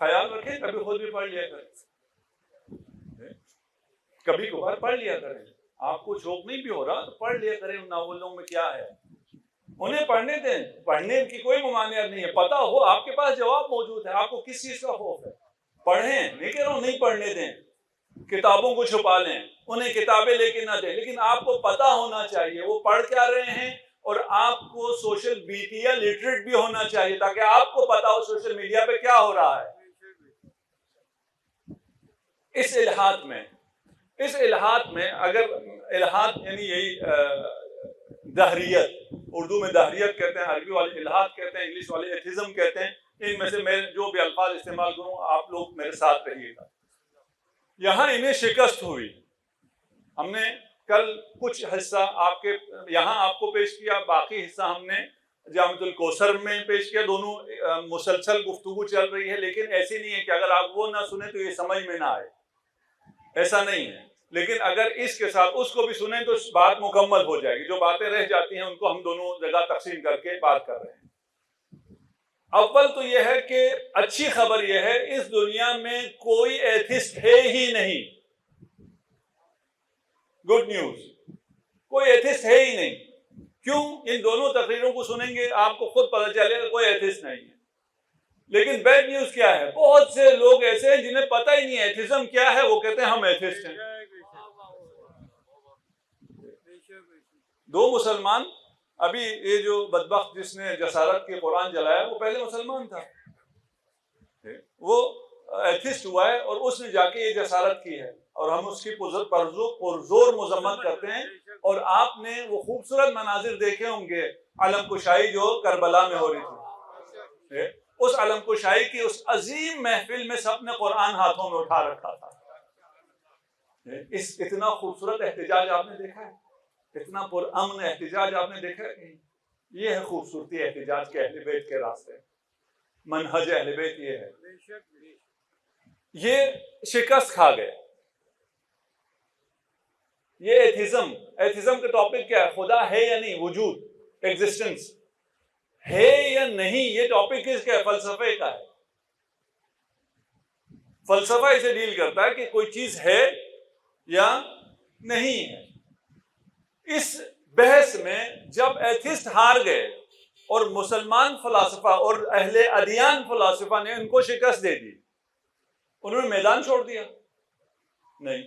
خیال رکھیں, کبھی خود بھی پڑھ لیا کریں, کبھی کبھار پڑھ لیا کریں. آپ کو شوق نہیں بھی ہو رہا تو پڑھ لیا کریں ان ناولوں میں کیا ہے. انہیں پڑھنے دیں, پڑھنے کی کوئی ممانعت نہیں ہے. پتہ ہو آپ کے پاس جواب موجود ہے, آپ کو کس چیز کا خوف ہے؟ پڑھیں, نہیں کہہ رہا ہوں نہیں پڑھنے دیں, کتابوں کو چھپا لیں، انہیں کتابیں لے کے نہ دیں، لیکن آپ کو پتا ہونا چاہیے وہ پڑھ کیا رہے ہیں، اور آپ کو سوشل میڈیا لٹریٹ بھی ہونا چاہیے تاکہ آپ کو پتا ہو سوشل میڈیا پہ کیا ہو رہا ہے۔ اس الحاد میں اگر الحاد یعنی یہی دہریت، اردو میں دہریت کہتے ہیں، عربی والے الحاد کہتے ہیں، انگلش والے ایتھزم کہتے ہیں، ان میں سے میں جو بھی الفاظ استعمال کروں آپ لوگ میرے ساتھ رہیے گا۔ یہاں انہیں شکست ہوئی۔ ہم نے کل کچھ حصہ آپ کو پیش کیا، باقی حصہ ہم نے جامعۃ الکوثر میں پیش کیا، دونوں مسلسل گفتگو چل رہی ہے، لیکن ایسی نہیں ہے کہ اگر آپ وہ نہ سنیں تو یہ سمجھ میں نہ آئے، ایسا نہیں ہے، لیکن اگر اس کے ساتھ اس کو بھی سنیں تو بات مکمل ہو جائے گی۔ جو باتیں رہ جاتی ہیں ان کو ہم دونوں جگہ تقسیم کر کے بات کر رہے ہیں۔ اول تو یہ ہے کہ اچھی خبر یہ ہے اس دنیا میں کوئی ایتھسٹ ہے ہی نہیں، گڈ نیوز، کوئی ایتھسٹ ہے ہی نہیں۔ کیوں؟ ان دونوں تقریروں کو سنیں گے آپ کو خود پتہ چلے گا کوئی ایتھسٹ نہیں ہے۔ لیکن بیڈ نیوز کیا ہے؟ بہت سے لوگ ایسے ہیں جنہیں پتہ ہی نہیں ایتھزم کیا ہے، وہ کہتے ہیں ہم ایتھسٹ ہیں۔ دو مسلمان، ابھی یہ جو بدبخت جس نے جسارت کے قرآن جلایا وہ پہلے مسلمان تھا، وہ ایتھسٹ ہوا ہے اور اس نے جا کے یہ جسارت کی ہے، اور ہم اس کی پرزور مذمت کرتے ہیں۔ اور آپ نے وہ خوبصورت مناظر دیکھے ہوں گے، علم کشائی جو کربلا میں ہو رہی تھی، اس علم کشائی کی اس عظیم محفل میں سب نے قرآن ہاتھوں میں اٹھا رکھا تھا۔ اتنا خوبصورت احتجاج آپ نے دیکھا ہے؟ اتنا پرامن احتجاج آپ نے دیکھا ہے؟ یہ ہے خوبصورتی احتجاج کے، اہل بیت کے راستے، منہج اہل بیت یہ ہے۔ یہ شکست کھا گئے۔ یہ ایتھزم کا ٹاپک کیا ہے؟ خدا ہے یا نہیں، وجود، ایگزسٹنس ہے یا نہیں، یہ ٹاپک کس کا ہے؟ فلسفے کا ہے۔ فلسفہ اسے ڈیل کرتا ہے کہ کوئی چیز ہے یا نہیں ہے۔ اس بحث میں جب ایتھسٹ ہار گئے اور مسلمان فلاسفہ اور اہل ادیان فلاسفہ نے ان کو شکست دے دی، انہوں نے میدان چھوڑ دیا؟ نہیں،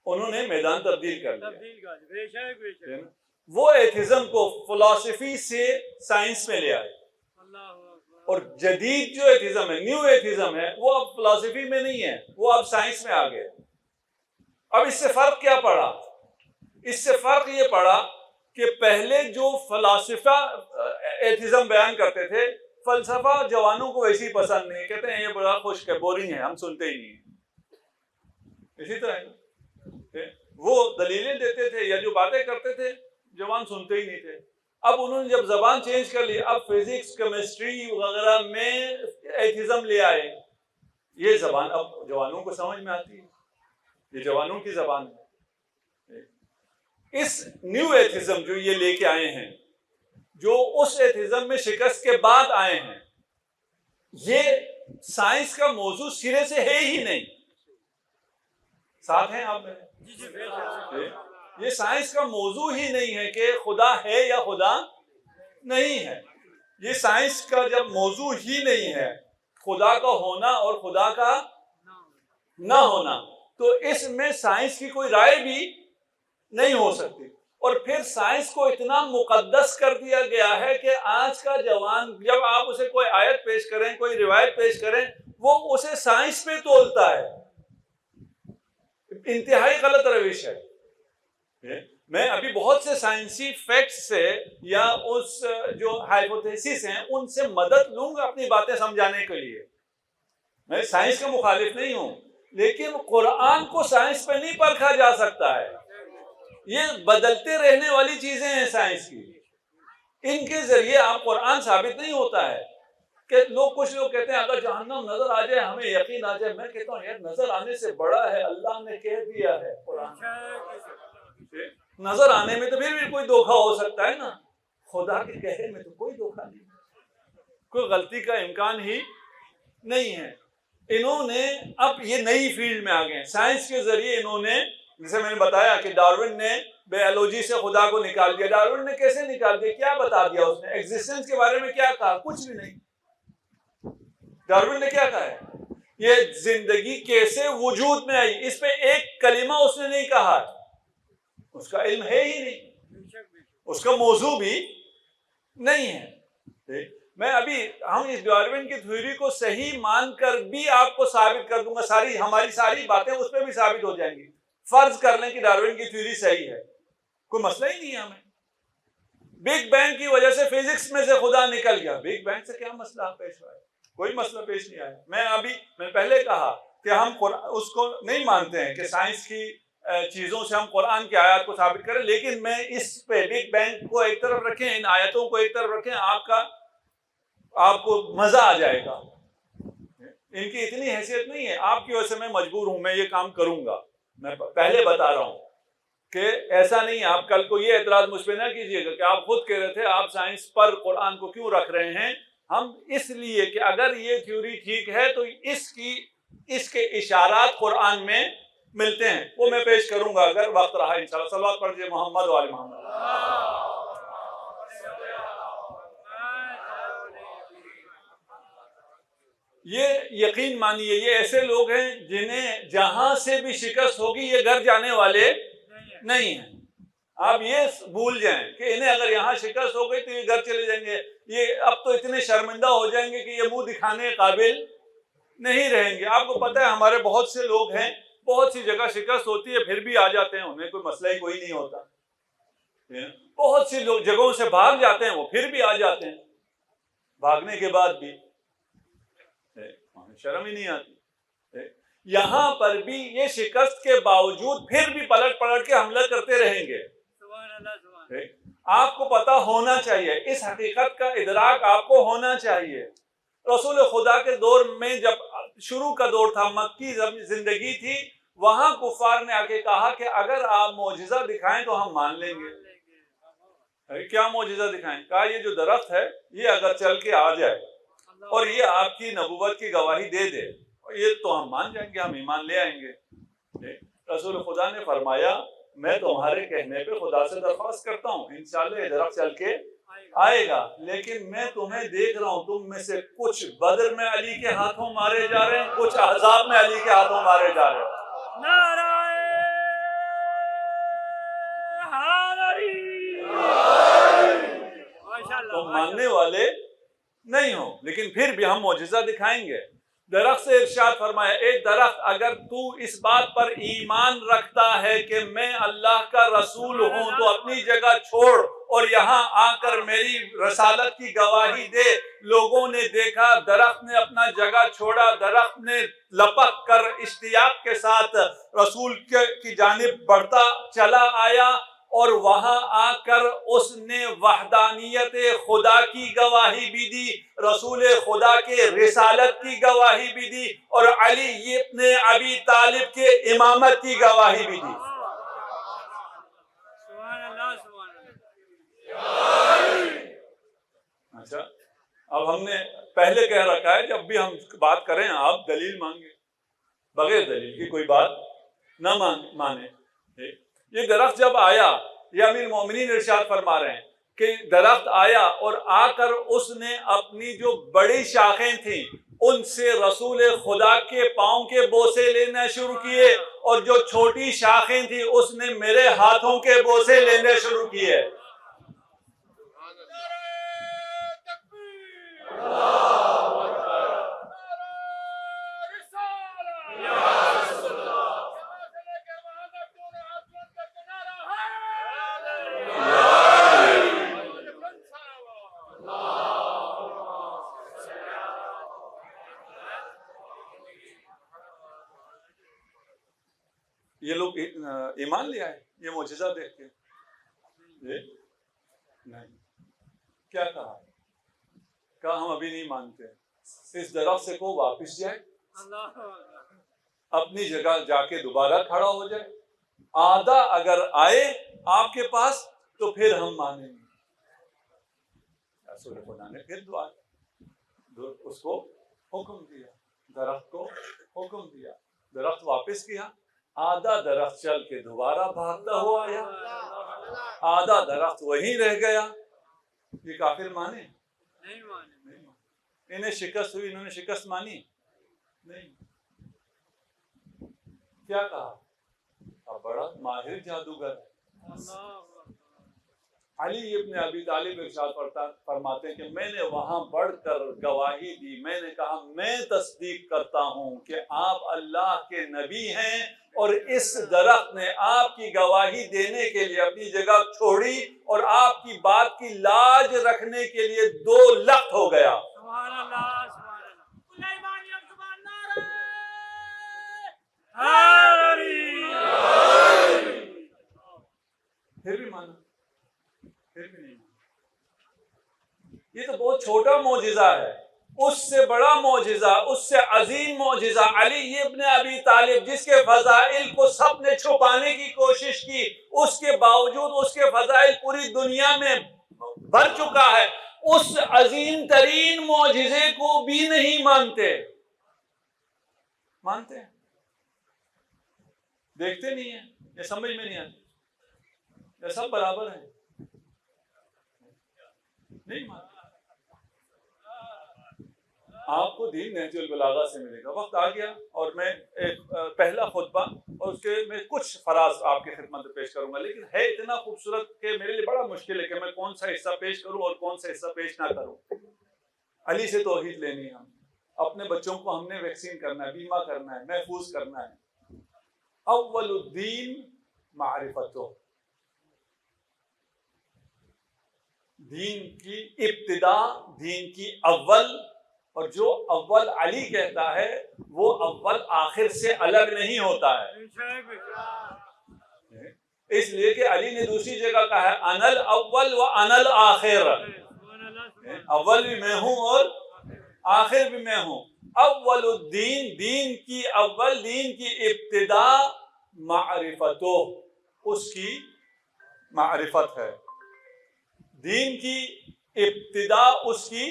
انہوں نے میدان تبدیل کر لیا۔ وہ ایتھزم کو فلسفی سے سائنس میں لے آئے، اور جدید جو ایتھزم ہے، نیو ایتھزم ہے، وہ اب فلسفی میں نہیں ہے، وہ اب سائنس میں آ گئے۔ اب اس سے فرق کیا پڑا؟ اس سے فرق یہ پڑا کہ پہلے جو فلاسفہ ایتھزم بیان کرتے تھے، فلسفہ جوانوں کو ویسے ہی پسند نہیں، کہتے ہیں یہ بڑا خشک ہے، بورنگ ہے، ہم سنتے ہی نہیں ہیں۔ اسی طرح وہ دلیلیں دیتے تھے یا جو باتیں کرتے تھے جوان سنتے ہی نہیں تھے۔ اب انہوں نے جب زبان چینج کر لی، اب فزکس، کیمسٹری وغیرہ میں ایتھزم لے آئے، یہ زبان اب جوانوں کو سمجھ میں آتی ہے، یہ جوانوں کی زبان ہے۔ اس نیو ایتھزم جو یہ لے کے آئے ہیں، جو اس ایتھزم میں شکست کے بعد آئے ہیں، یہ سائنس کا موضوع سرے سے ہے ہی نہیں۔ ساتھ ہیں آپ میرے؟ یہ سائنس کا موضوع ہی نہیں ہے کہ خدا ہے یا خدا نہیں ہے۔ یہ سائنس کا جب موضوع ہی نہیں ہے، خدا کا ہونا اور خدا کا نہ ہونا، تو اس میں سائنس کی کوئی رائے بھی نہیں ہو سکتی۔ اور پھر سائنس کو اتنا مقدس کر دیا گیا ہے کہ آج کا جوان جب آپ اسے کوئی آیت پیش کریں، کوئی روایت پیش کریں، وہ اسے سائنس پہ تولتا ہے۔ انتہائی غلط روش ہے۔ میں ابھی بہت سے سائنسی فیکٹس سے یا اس جو ہائپوتھیسس ہیں ان سے مدد لوں گا اپنی باتیں سمجھانے کے لیے۔ میں سائنس کا مخالف نہیں ہوں، لیکن قرآن کو سائنس پہ نہیں پرکھا جا سکتا ہے۔ یہ بدلتے رہنے والی چیزیں ہیں سائنس کی، ان کے ذریعے آپ قرآن ثابت نہیں ہوتا ہے۔ کہ کچھ لوگ کہتے ہیں اگر جہنم نظر آ جائے ہمیں یقین آ جائے، میں کہتا ہوں یار نظر آنے سے بڑا ہے، اللہ نے کہہ دیا ہے قرآن۔ نظر آنے میں تو پھر بھی کوئی دھوکہ ہو سکتا ہے نا، خدا کے کہے میں تو کوئی دھوکہ نہیں، کوئی غلطی کا امکان ہی نہیں ہے۔ انہوں نے اب یہ نئی فیلڈ میں آ گئے، سائنس کے ذریعے انہوں نے، جیسے میں نے بتایا کہ ڈارون نے بایولوجی سے خدا کو نکال دیا۔ ڈارون نے کیسے نکال دیا؟ کیا بتا دیا اس نے؟ ایگزسٹنس کے بارے میں کیا کہا؟ کچھ بھی نہیں۔ ڈارون نے کیا کہا ہے؟ یہ زندگی کیسے وجود میں آئی؟ اس پہ ایک کلمہ اس نے نہیں کہا، اس کا علم ہے ہی نہیں، اس کا موضوع بھی نہیں ہے۔ میں ابھی ہم اس ڈارون کی تھیوری کو صحیح مان کر بھی آپ کو ثابت کر دوں گا، ہماری ساری باتیں اس پہ بھی ثابت ہو جائیں گی۔ فرض کر لیں کہ ڈارون کی تھیوری صحیح ہے، کوئی مسئلہ ہی نہیں ہے ہمیں۔ بگ بینگ کی وجہ سے فزکس میں سے خدا نکل گیا، بگ بینگ سے کیا مسئلہ پیش ہوا ہے؟ کوئی مسئلہ پیش نہیں آیا۔ میں پہلے کہا کہ ہم اس کو نہیں مانتے ہیں کہ سائنس کی چیزوں سے ہم قرآن کی آیات کو ثابت کریں، لیکن میں اس پہ بگ بینگ کو ایک طرف رکھیں، ان آیتوں کو ایک طرف رکھیں، آپ کو مزہ آ جائے گا۔ ان کی اتنی حیثیت نہیں ہے، آپ کی وجہ سے میں مجبور ہوں، میں یہ کام کروں گا۔ میں پہلے بتا رہا ہوں کہ ایسا نہیں ہے۔ آپ کل کو یہ اعتراض مجھ پہ نہ کیجیے گا کہ آپ خود کہہ رہے تھے آپ سائنس پر قرآن کو کیوں رکھ رہے ہیں۔ ہم اس لیے کہ اگر یہ تھیوری ٹھیک ہے تو اس کے اشارات قرآن میں ملتے ہیں، وہ میں پیش کروں گا اگر وقت رہا انشاءاللہ۔ صلوات پڑھیے محمد و آل محمد۔ یہ یقین مانیے، یہ ایسے لوگ ہیں جنہیں جہاں سے بھی شکست ہوگی یہ گھر جانے والے نہیں ہیں۔ آپ یہ بھول جائیں کہ انہیں اگر یہاں شکست ہو گئی تو یہ گھر چلے جائیں گے، یہ اب تو اتنے شرمندہ ہو جائیں گے کہ یہ منہ دکھانے قابل نہیں رہیں گے۔ آپ کو پتہ ہے ہمارے بہت سے لوگ ہیں، بہت سی جگہ شکست ہوتی ہے پھر بھی آ جاتے ہیں، انہیں کوئی مسئلہ ہی کوئی نہیں ہوتا۔ بہت سی لوگ جگہوں سے بھاگ جاتے ہیں، وہ پھر بھی آ جاتے ہیں، بھاگنے کے بعد بھی شرم ہی نہیں آتی۔ یہاں پر بھی یہ شکست کے باوجود پھر بھی پلٹ کے حملہ کرتے رہیں گے۔ آپ کو پتہ ہونا چاہیے، اس حقیقت کا ادراک آپ کو ہونا چاہیے۔ رسول خدا کے دور میں جب شروع کا دور تھا، مکی زندگی تھی، وہاں کفار نے آ کے کہا کہ اگر آپ معجزہ دکھائیں تو ہم مان لیں گے۔ کیا معجزہ دکھائیں؟ کہا یہ جو درخت ہے یہ اگر چل کے آ جائے اور یہ آپ کی نبوت کی گواہی دے دے، یہ تو ہم مان جائیں گے، ہم ایمان لے آئیں گے۔ رسول خدا نے فرمایا میں تمہارے کہنے پہ خدا سے درخواست کرتا ہوں انشاءاللہ یہ درخت چل کے آئے گا، لیکن میں تمہیں دیکھ رہا ہوں تم میں سے کچھ بدر میں علی کے ہاتھوں مارے جا رہے ہیں، کچھ احزاب میں علی کے ہاتھوں مارے جا رہے ہیں۔ نعرہ حیدری! تم ماننے والے نہیں ہو، لیکن پھر بھی ہم معجزہ دکھائیں گے۔ درخت سے ارشاد فرمایا اے درخت اگر تو اس بات پر ایمان رکھتا ہے کہ میں اللہ کا رسول ہوں تو اپنی جگہ چھوڑ اور یہاں آ کر میری رسالت کی گواہی دے۔ لوگوں نے دیکھا درخت نے اپنا جگہ چھوڑا، درخت نے لپک کر اشتیاق کے ساتھ رسول کی جانب بڑھتا چلا آیا، اور وہاں آ کر اس نے وحدانیت خدا کی گواہی بھی دی، رسول خدا کے رسالت کی گواہی بھی دی، اور علی ابن ابی طالب کے امامت کی گواہی بھی دی۔ سبحان اللہ سبحان اللہ۔ اچھا، اب ہم نے پہلے کہہ رکھا ہے جب بھی ہم بات کریں آپ دلیل مانگیں، بغیر دلیل کی کوئی بات نہ مانے۔ یہ درخت جب آیا، یہ امیر المومنین ارشاد فرما رہے ہیں کہ درخت آیا اور آ کر اس نے اپنی جو بڑی شاخیں تھیں ان سے رسول خدا کے پاؤں کے بوسے لینا شروع کیے، اور جو چھوٹی شاخیں تھیں اس نے میرے ہاتھوں کے بوسے لینے شروع کیے۔ یہ لوگ ایمان لے آئے یہ معجزہ دیکھ کے؟ نہیں۔ کیا کہا ہم ابھی نہیں مانتے، اس درخت سے کو واپس جائے، اپنی جگہ جا کے دوبارہ کھڑا ہو جائے، آدھا اگر آئے آپ کے پاس تو پھر ہم مانیں گے۔ رسول خدا نے پھر دعا اس کو حکم دیا، درخت کو حکم دیا، درخت واپس کیا، آدھا درخت چل کے دوبارہ بھاگتا ہوا آیا، آدھا درخت وہیں رہ گیا۔ یہ کافر مانے؟ نہیں مانے۔ انہیں شکست ہوئی، انہوں نے شکست مانی؟ نہیں۔ کیا کہا؟ اب بڑا ماہر جادوگر ہے۔ علی ابن ابی طالب ارشاد فرماتے ہیں کہ میں نے وہاں بڑھ کر گواہی دی، میں نے کہا میں تصدیق کرتا ہوں کہ آپ اللہ کے نبی ہیں، اور اس درخت نے آپ کی گواہی دینے کے لیے اپنی جگہ چھوڑی اور آپ کی بات کی لاج رکھنے کے لیے 2 لخت ہو گیا۔ سبحان اللہ سبحان اللہ۔ پھر بھی مانا، پھر بھی نہیں مانا۔ یہ تو بہت چھوٹا معجزہ ہے، اس سے بڑا معجزہ، اس سے عظیم معجزہ علی ابن ابی طالب، جس کے فضائل کو سب نے چھپانے کی کوشش کی، اس کے باوجود اس کے فضائل پوری دنیا میں بھر چکا ہے، اس عظیم ترین معجزے کو بھی نہیں مانتے ہیں، دیکھتے نہیں ہیں، یہ سمجھ میں نہیں آتی، یہ سب برابر ہیں، نہیں مانتے۔ آپ کو دین نہج البلاغہ سے ملے گا۔ وقت آ گیا اور میں ایک پہلا خطبہ اور اس کے میں کچھ فراز آپ کی خدمت میں پیش کروں گا، لیکن ہے اتنا خوبصورت کہ میرے لیے بڑا مشکل ہے کہ میں کون سا حصہ پیش کروں اور کون سا حصہ پیش نہ کروں۔ علی سے توحید لینی ہے، ہم اپنے بچوں کو ہم نے ویکسین کرنا ہے، بیمہ کرنا ہے، محفوظ کرنا ہے۔ اول الدین معرفتہ، دین کی ابتدا، دین کی اول، اور جو اول علی کہتا ہے وہ اول آخر سے الگ نہیں ہوتا ہے، اس لیے کہ علی نے دوسری جگہ کہا ہے انا الاول و انا الاخر، اول بھی میں ہوں اور آخر بھی میں ہوں۔ اول الدین، دین کی اول، دین کی ابتدا، معرفتہ، اس کی معرفت ہے، دین کی ابتدا اس کی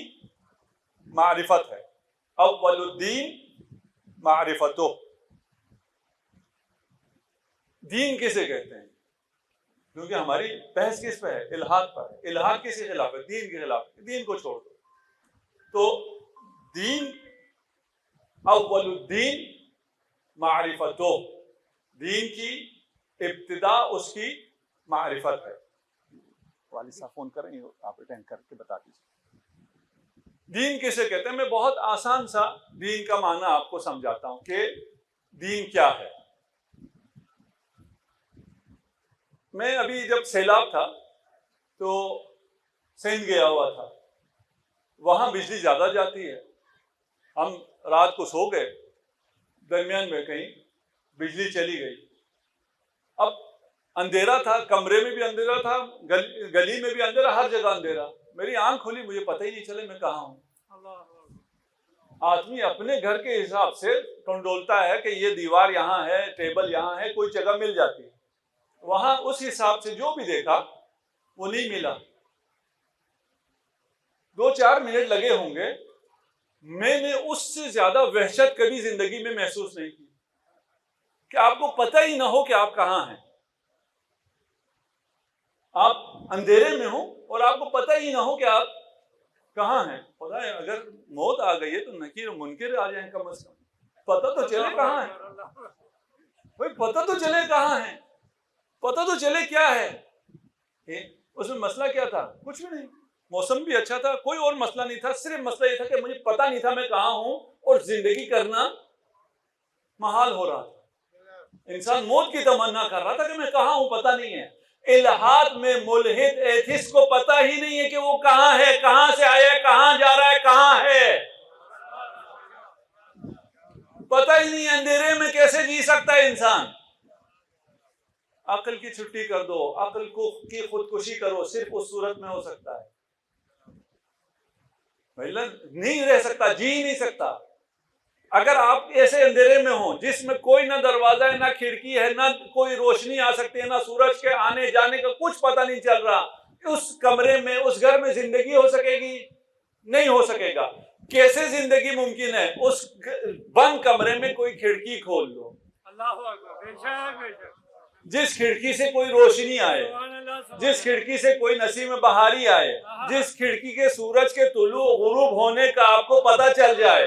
معرفت ہے۔ اول الدین معرفتہ، دین کسے کہتے ہیں؟ کیونکہ ہماری بحث کس پہ ہے؟ الحاد پر ہے۔ الحاد کس کے خلاف ہے؟ دین کے خلاف ہے، دین کو چھوڑ دو۔ تو دین، اول الدین معرفتہ، دین کی ابتدا اس کی معرفت ہے۔ والد صاحب فون کریں گے، آپ اٹینڈ کر کے بتا دیجیے دین کسے کہتے ہیں۔ میں بہت آسان سا دین کا معنی آپ کو سمجھاتا ہوں کہ دین کیا ہے۔ میں ابھی جب سیلاب تھا تو سندھ گیا ہوا تھا، وہاں بجلی زیادہ جاتی ہے، ہم رات کو سو گئے، درمیان میں کہیں بجلی چلی گئی، اب اندھیرا تھا، کمرے میں بھی اندھیرا تھا، گلی میں بھی اندھیرا، ہر جگہ اندھیرا، میری آنکھ کھلی، مجھے پتہ ہی نہیں چلے میں کہاں ہوں۔ آدمی اپنے گھر کے حساب سے ٹنڈولتا ہے کہ یہ دیوار یہاں ہے، ٹیبل یہاں ہے، کوئی جگہ مل جاتی ہے، وہاں اس حساب سے جو بھی دیکھا وہ نہیں ملا۔ 2-4 منٹ لگے ہوں گے، میں نے اس سے زیادہ وحشت کبھی زندگی میں محسوس نہیں کی کہ آپ کو پتہ ہی نہ ہو کہ آپ کہاں ہیں، آپ اندھیرے میں ہوں اور آپ کو پتہ ہی نہ ہو کہ آپ کہاں ہیں۔ خدا ہے اگر موت آ گئی ہے تو نکیر و منکر آ جائیں، کم از کم پتہ تو چلے کہاں ہے، بھائی پتہ تو چلے کہاں ہے، پتہ تو چلے کیا ہے۔ اس میں مسئلہ کیا تھا؟ کچھ بھی نہیں، موسم بھی اچھا تھا، کوئی اور مسئلہ نہیں تھا، صرف مسئلہ یہ تھا کہ مجھے پتہ نہیں تھا میں کہاں ہوں اور زندگی کرنا محال ہو رہا تھا۔ انسان موت کی تمنا کر رہا تھا کہ میں کہاں ہوں پتہ نہیں ہے۔ الہاد میں ملحد ایتھسٹ کو پتہ ہی نہیں ہے کہ وہ کہاں ہے، کہاں سے آیا ہے، کہاں جا رہا ہے، کہاں ہے، پتہ ہی نہیں ہے۔ اندھیرے میں کیسے جی سکتا ہے انسان؟ عقل کی چھٹی کر دو، عقل کو کی خودکشی کرو، صرف اس صورت میں ہو سکتا ہے، نہیں رہ سکتا، جی نہیں سکتا۔ اگر آپ ایسے اندھیرے میں ہوں جس میں کوئی نہ دروازہ ہے، نہ کھڑکی ہے، نہ کوئی روشنی آ سکتی ہے، نہ سورج کے آنے جانے کا کچھ پتہ نہیں چل رہا، اس کمرے میں، اس گھر میں زندگی ہو سکے گی؟ نہیں ہو سکے گا۔ کیسے زندگی ممکن ہے؟ اس بند کمرے میں کوئی کھڑکی کھول دو، اللہ اکبر، بے شک بے شک، جس کھڑکی سے کوئی روشنی آئے، جس کھڑکی سے کوئی نسیم بہاری آئے، جس کھڑکی کے سورج کے طلوع غروب ہونے کا آپ کو پتہ چل جائے،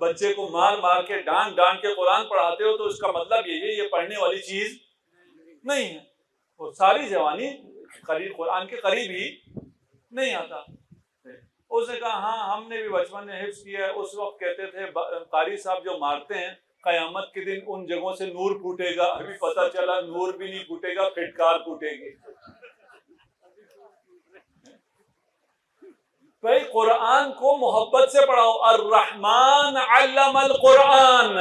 بچے کو مار مار کے ڈانٹ ڈانٹ کے قرآن پڑھاتے ہو تو اس کا مطلب یہ ہے یہ پڑھنے والی چیز نہیں ہے. وہ ساری جوانی قرآن کے قریب ہی نہیں آتا. اس نے کہا ہاں ہم نے بھی بچپن میں حفظ کیا ہے. اس وقت کہتے تھے قاری صاحب جو مارتے ہیں قیامت کے دن ان جگہوں سے نور پھوٹے گا. ابھی پتہ چلا نور بھی نہیں پھوٹے گا، پھٹکار پھوٹے گی. بھائی قرآن کو محبت سے پڑھاؤ. الرحمن علم القرآن.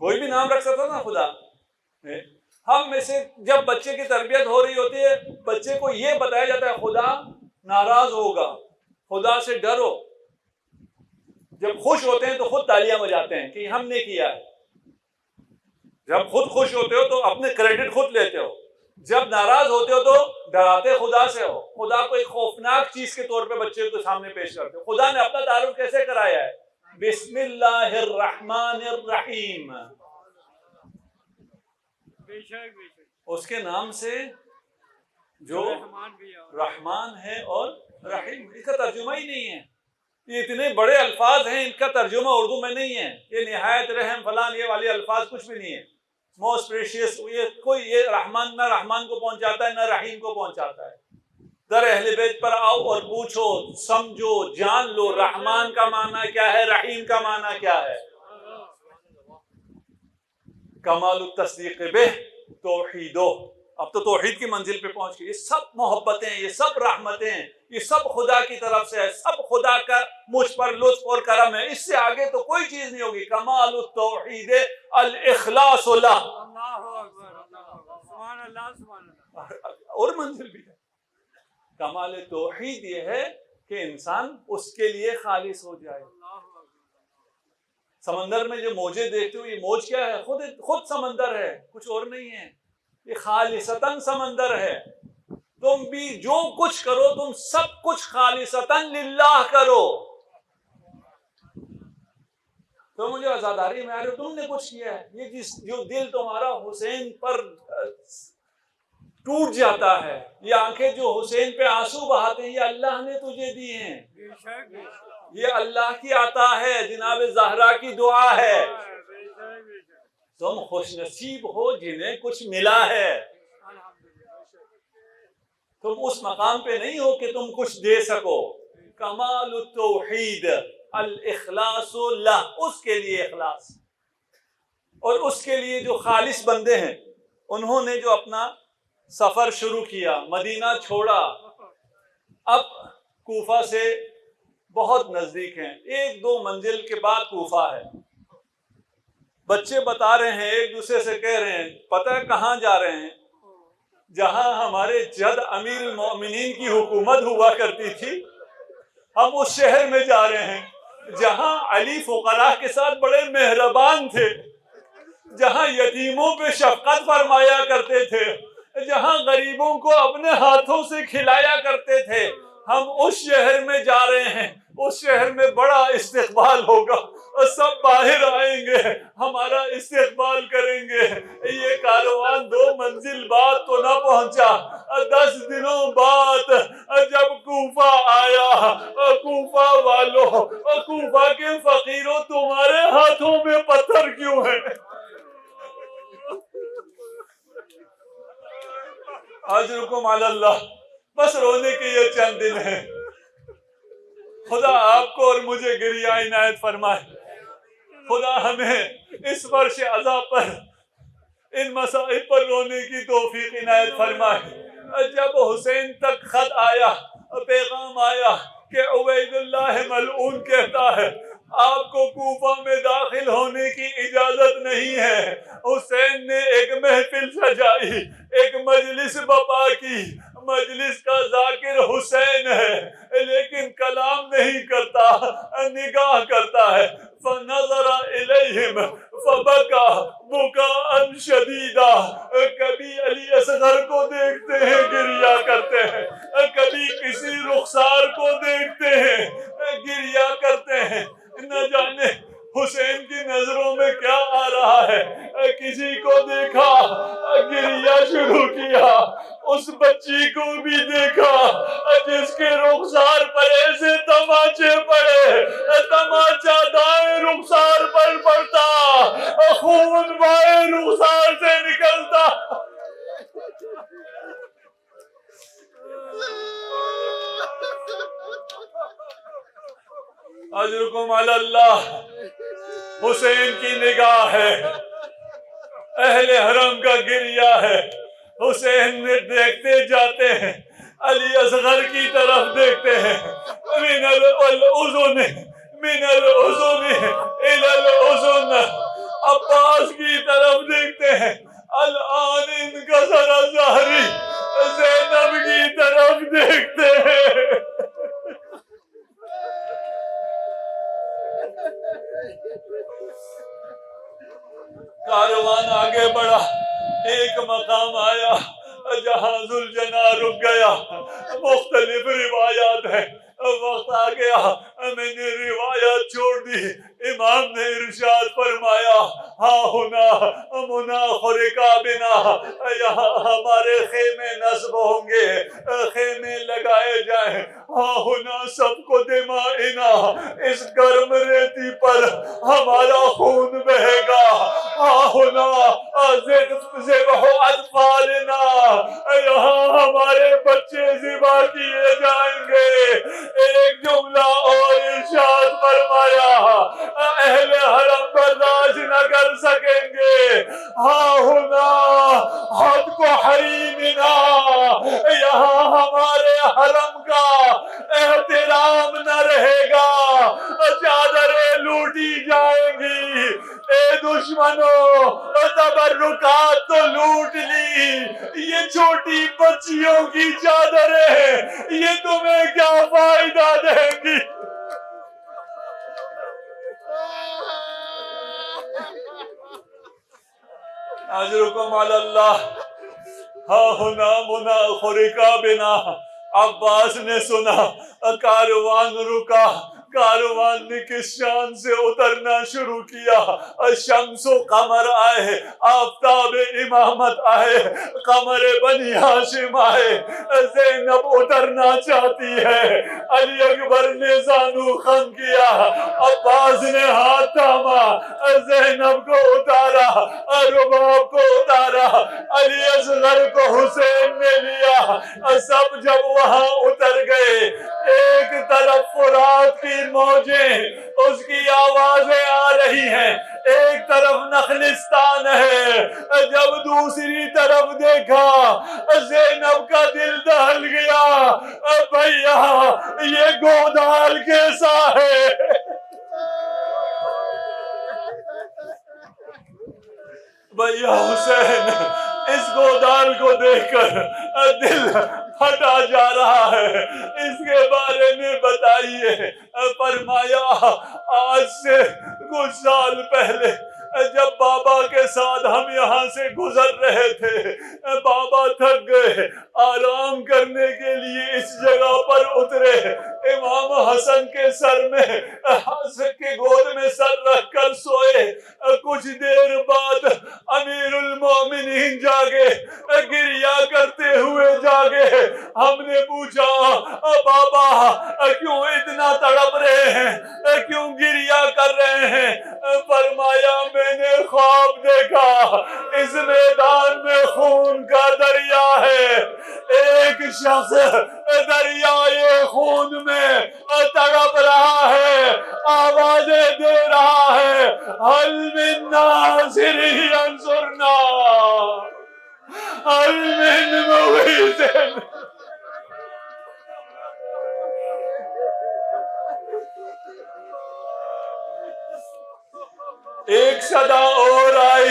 کوئی بھی نام رکھ سکتا نا خدا. ہم میں سے جب بچے کی تربیت ہو رہی ہوتی ہے بچے کو یہ بتایا جاتا ہے خدا ناراض ہوگا، خدا سے ڈرو. جب خوش ہوتے ہیں تو خود تالیاں بجاتے ہیں کہ ہم نے کیا ہے. جب خود خوش ہوتے ہو تو اپنے کریڈٹ خود لیتے ہو. جب ناراض ہوتے ہو تو ڈراتے خدا سے ہو. خدا کو ایک خوفناک چیز کے طور پہ بچے کو سامنے پیش کرتے ہو. خدا نے اپنا تعارف کیسے کرایا ہے؟ بسم اللہ الرحمن الرحیم. اس کے نام سے جو رحمان ہے اور رحیم. اس کا ترجمہ ہی نہیں ہے. یہ اتنے بڑے الفاظ ہیں، ان کا ترجمہ اردو میں نہیں ہے. یہ نہایت رحم فلان یہ والے الفاظ کچھ بھی نہیں ہے. موسٹ پریشیس یہ رحمان نہ رحمان کو پہنچاتا ہے نہ رحیم کو پہنچاتا ہے. در اہل بیت پر آؤ اور پوچھو، سمجھو، جان لو رحمان کا معنی کیا ہے، رحیم کا معنی کیا ہے. کمال التصدیق بہ توحیدو. اب تو توحید کی منزل پہ پہنچ گئی. یہ سب محبتیں، یہ سب رحمتیں، یہ سب خدا کی طرف سے ہے. سب خدا کا مجھ پر لطف اور کرم ہے. اس سے آگے تو کوئی چیز نہیں ہوگی. کمال التوحید الاخلاص لہ. اور منزل بھی ہے. کمال توحید یہ ہے کہ انسان اس کے لیے خالص ہو جائے. سمندر میں جو موجیں دیکھتے ہو یہ موج کیا ہے؟ خود سمندر ہے، کچھ اور نہیں ہے. یہ خالصتاً سمندر ہے. تم بھی جو کچھ کرو تم سب کچھ خالصتاً للہ کرو. تم مجھے عزاداری میں آ رہے ہو، تم نے کچھ کیا ہے. یہ جو دل تمہارا حسین پر ٹوٹ جاتا ہے، یہ آنکھیں جو حسین پہ آنسو بہاتے ہیں، یہ اللہ نے تجھے دی ہیں. یہ اللہ کی عطا ہے، جناب زہرا کی دعا ہے. تم خوش نصیب ہو جنہیں کچھ ملا ہے. تم اس مقام پہ نہیں ہو کہ تم کچھ دے سکو. کمال التوحید الاخلاص لہ. اس کے لیے اخلاص. اور اس کے لیے جو خالص بندے ہیں انہوں نے جو اپنا سفر شروع کیا، مدینہ چھوڑا. اب کوفہ سے بہت نزدیک ہیں، 1-2 منزل کے بعد کوفہ ہے. بچے بتا رہے ہیں، ایک دوسرے سے کہہ رہے ہیں پتہ ہے کہاں جا رہے ہیں؟ جہاں ہمارے جد امیر المومنین کی حکومت ہوا کرتی تھی ہم اس شہر میں جا رہے ہیں. جہاں علی فقراء کے ساتھ بڑے مہربان تھے، جہاں یتیموں پہ شفقت فرمایا کرتے تھے، جہاں غریبوں کو اپنے ہاتھوں سے کھلایا کرتے تھے، ہم اس شہر میں جا رہے ہیں. اس شہر میں بڑا استقبال ہوگا، سب باہر آئیں گے، ہمارا استقبال کریں گے. یہ کاروان 2 منزل بعد تو نہ پہنچا، 10 دنوں بعد جب کوفہ آیا. کوفہ والوں، کوفہ کے فقیروں، تمہارے ہاتھوں میں پتھر کیوں ہیں؟ اجرکم علی اللہ. بس رونے کے یہ چند دن ہیں. خدا آپ کو اور مجھے گریہ عنایت فرمائے. خدا ہمیں اس فرش عذاب پر، ان مصائب پر رونے کی توفیق عنایت فرمائے. جب حسین تک خط آیا، پیغام آیا کہ عبید اللہ ملعون کہتا ہے آپ کو کوفہ میں داخل ہونے کی اجازت نہیں ہے. حسین نے ایک محفل سجائی، ایک مجلس برپا کی. مجلس کا ذاکر حسین ہے لیکن کلام نہیں کرتا، نگاہ کرتا ہے. فنظر الیہم فبکا بکاء شدیدا. کبھی علی اصغر کو دیکھتے ہیں گریہ کرتے ہیں، کبھی کسی رخسار کو دیکھتے ہیں گریہ کرتے ہیں. نہ جانے حسین کی نظروں میں کیا آ رہا ہے. کسی کو دیکھا گریہ شروع کیا. اس بچی کو بھی دیکھا جس کے رخسار پر ایسے تماچے پڑے، تماچا دائیں رخسار پر پڑتا، خون بائیں رخسار سے نکلتا۔ اجرکم علی اللہ۔ حسین کی نگاہ ہے، اہل حرم کا گریہ ہے، حسین میں دیکھتے جاتے ہیں، علی اصغر کی طرف دیکھتے ہیں، من الاذن الی الاذن، عباس کی طرف دیکھتے ہیں، الان انکسر ظہری، زینب کی طرف دیکھتے ہیں۔ کاروان آگے بڑھا، ایک مقام آیا جہاں ذوالجناح رک گیا۔ مختلف روایات ہیں، وقت آ گیا میں نے روایات چھوڑ دی۔ امام نے ارشاد فرمایا ہاں ہونا مناخ رکابنا، یہاں ہمارے خیمے نصب ہوں گے، خیمے لگائے جائیں، ہاں ہونا سب کو دمائنا، اس گرم ریتی پر ہمارا خون بہے گا، ہاں ہونا ذبح اطفالنا، یہاں ہمارے بچے ذبح کیے جائیں گے۔ ایک جملہ اور ارشاد فرمایا اہل حرم برداشت نہ کر سکیں گے، ہاں ہونا حد کو حریمنا، یہاں ہمارے حرم کا احترام نہ رہے گا، چادریں لوٹی جائیں گی۔ اے دشمنوں تبرکات تو لوٹ لی، یہ چھوٹی بچیوں کی چادریں یہ تمہیں کیا فائدہ دیں گی؟ اجرکم علی اللہ۔ ہاں ہونا مناخ رکابنا، عباس نے سنا، کاروان رکا، کاروان نے کس شان سے اترنا شروع کیا۔ شمس و قمر آئے، آفتاب امامت آئے، قمر بنی ہاشم آئے، زینب اترنا چاہتی ہے، علی اکبر نے زانو خم کیا، عباس نے ہاتھ تھاما، زینب کو اتارا، رباب کو اتارا، علی اصغر کو حسین نے لیا۔ سب جب وہاں اتر گئے، ایک طرف فرات کی موجیں اس کی آوازیں آ رہی ہیں، ایک طرف نخلستان ہے۔ جب دوسری طرف دیکھا زینب کا دل دہل گیا، بھیا یہ گودال کیسا ہے؟ بھیا حسین اس گودال کو دیکھ کر دل پھٹا جا رہا ہے، اس کے بارے میں بتائیے۔ فرمایا آج سے کچھ سال پہلے جب بابا کے ساتھ ہم یہاں سے گزر رہے تھے، بابا تھک گئے، آرام کرنے کے لیے اس جگہ پر اترے، امام حسن کے سر میں کے گود میں سر رکھ کر سوئے۔ کچھ دیر بعد امیر المومنین جاگے، گریہ کرتے ہوئے جاگے۔ ہم نے پوچھا بابا کیوں اتنا تڑپ رہے ہیں، کیوں گریہ کر رہے ہیں؟ فرمایا میں نے خواب دیکھا، اس میدان میں خون کا دریا ہے، ایک شخص دریائے خون میں تڑپ رہا ہے، آوازیں دے رہا ہے حل من ناصر ینصرنا، حل من مغیث۔ ایک صدا اور آئی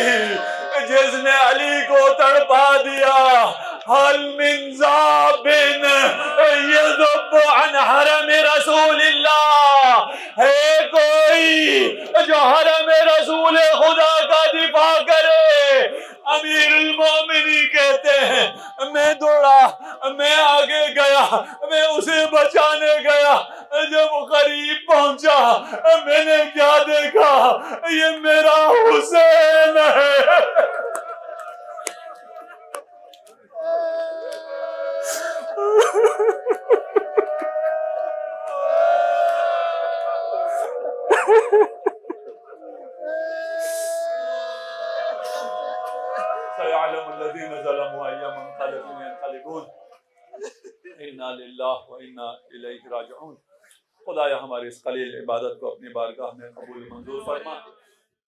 جس نے علی کو تڑپا دیا، حل من ذاب یذب عن حرم رسول اللہ، ہے کوئی جو حرم رسول خدا کا دفاع کرے؟ امیر المومنین کہتے ہیں میں دوڑا، میں آگے گیا، میں اسے بچانے گیا، جب قریب پہنچا میں نے کیا دیکھا، یہ میرا حسین ہے۔ سيعلم الذين ظلموا أي منقلب ينقلبون انا للہ و انا الیہ راجعون۔ خدایا ہماری اس قلیل عبادت کو اپنی بارگاہ میں قبول منظور فرما،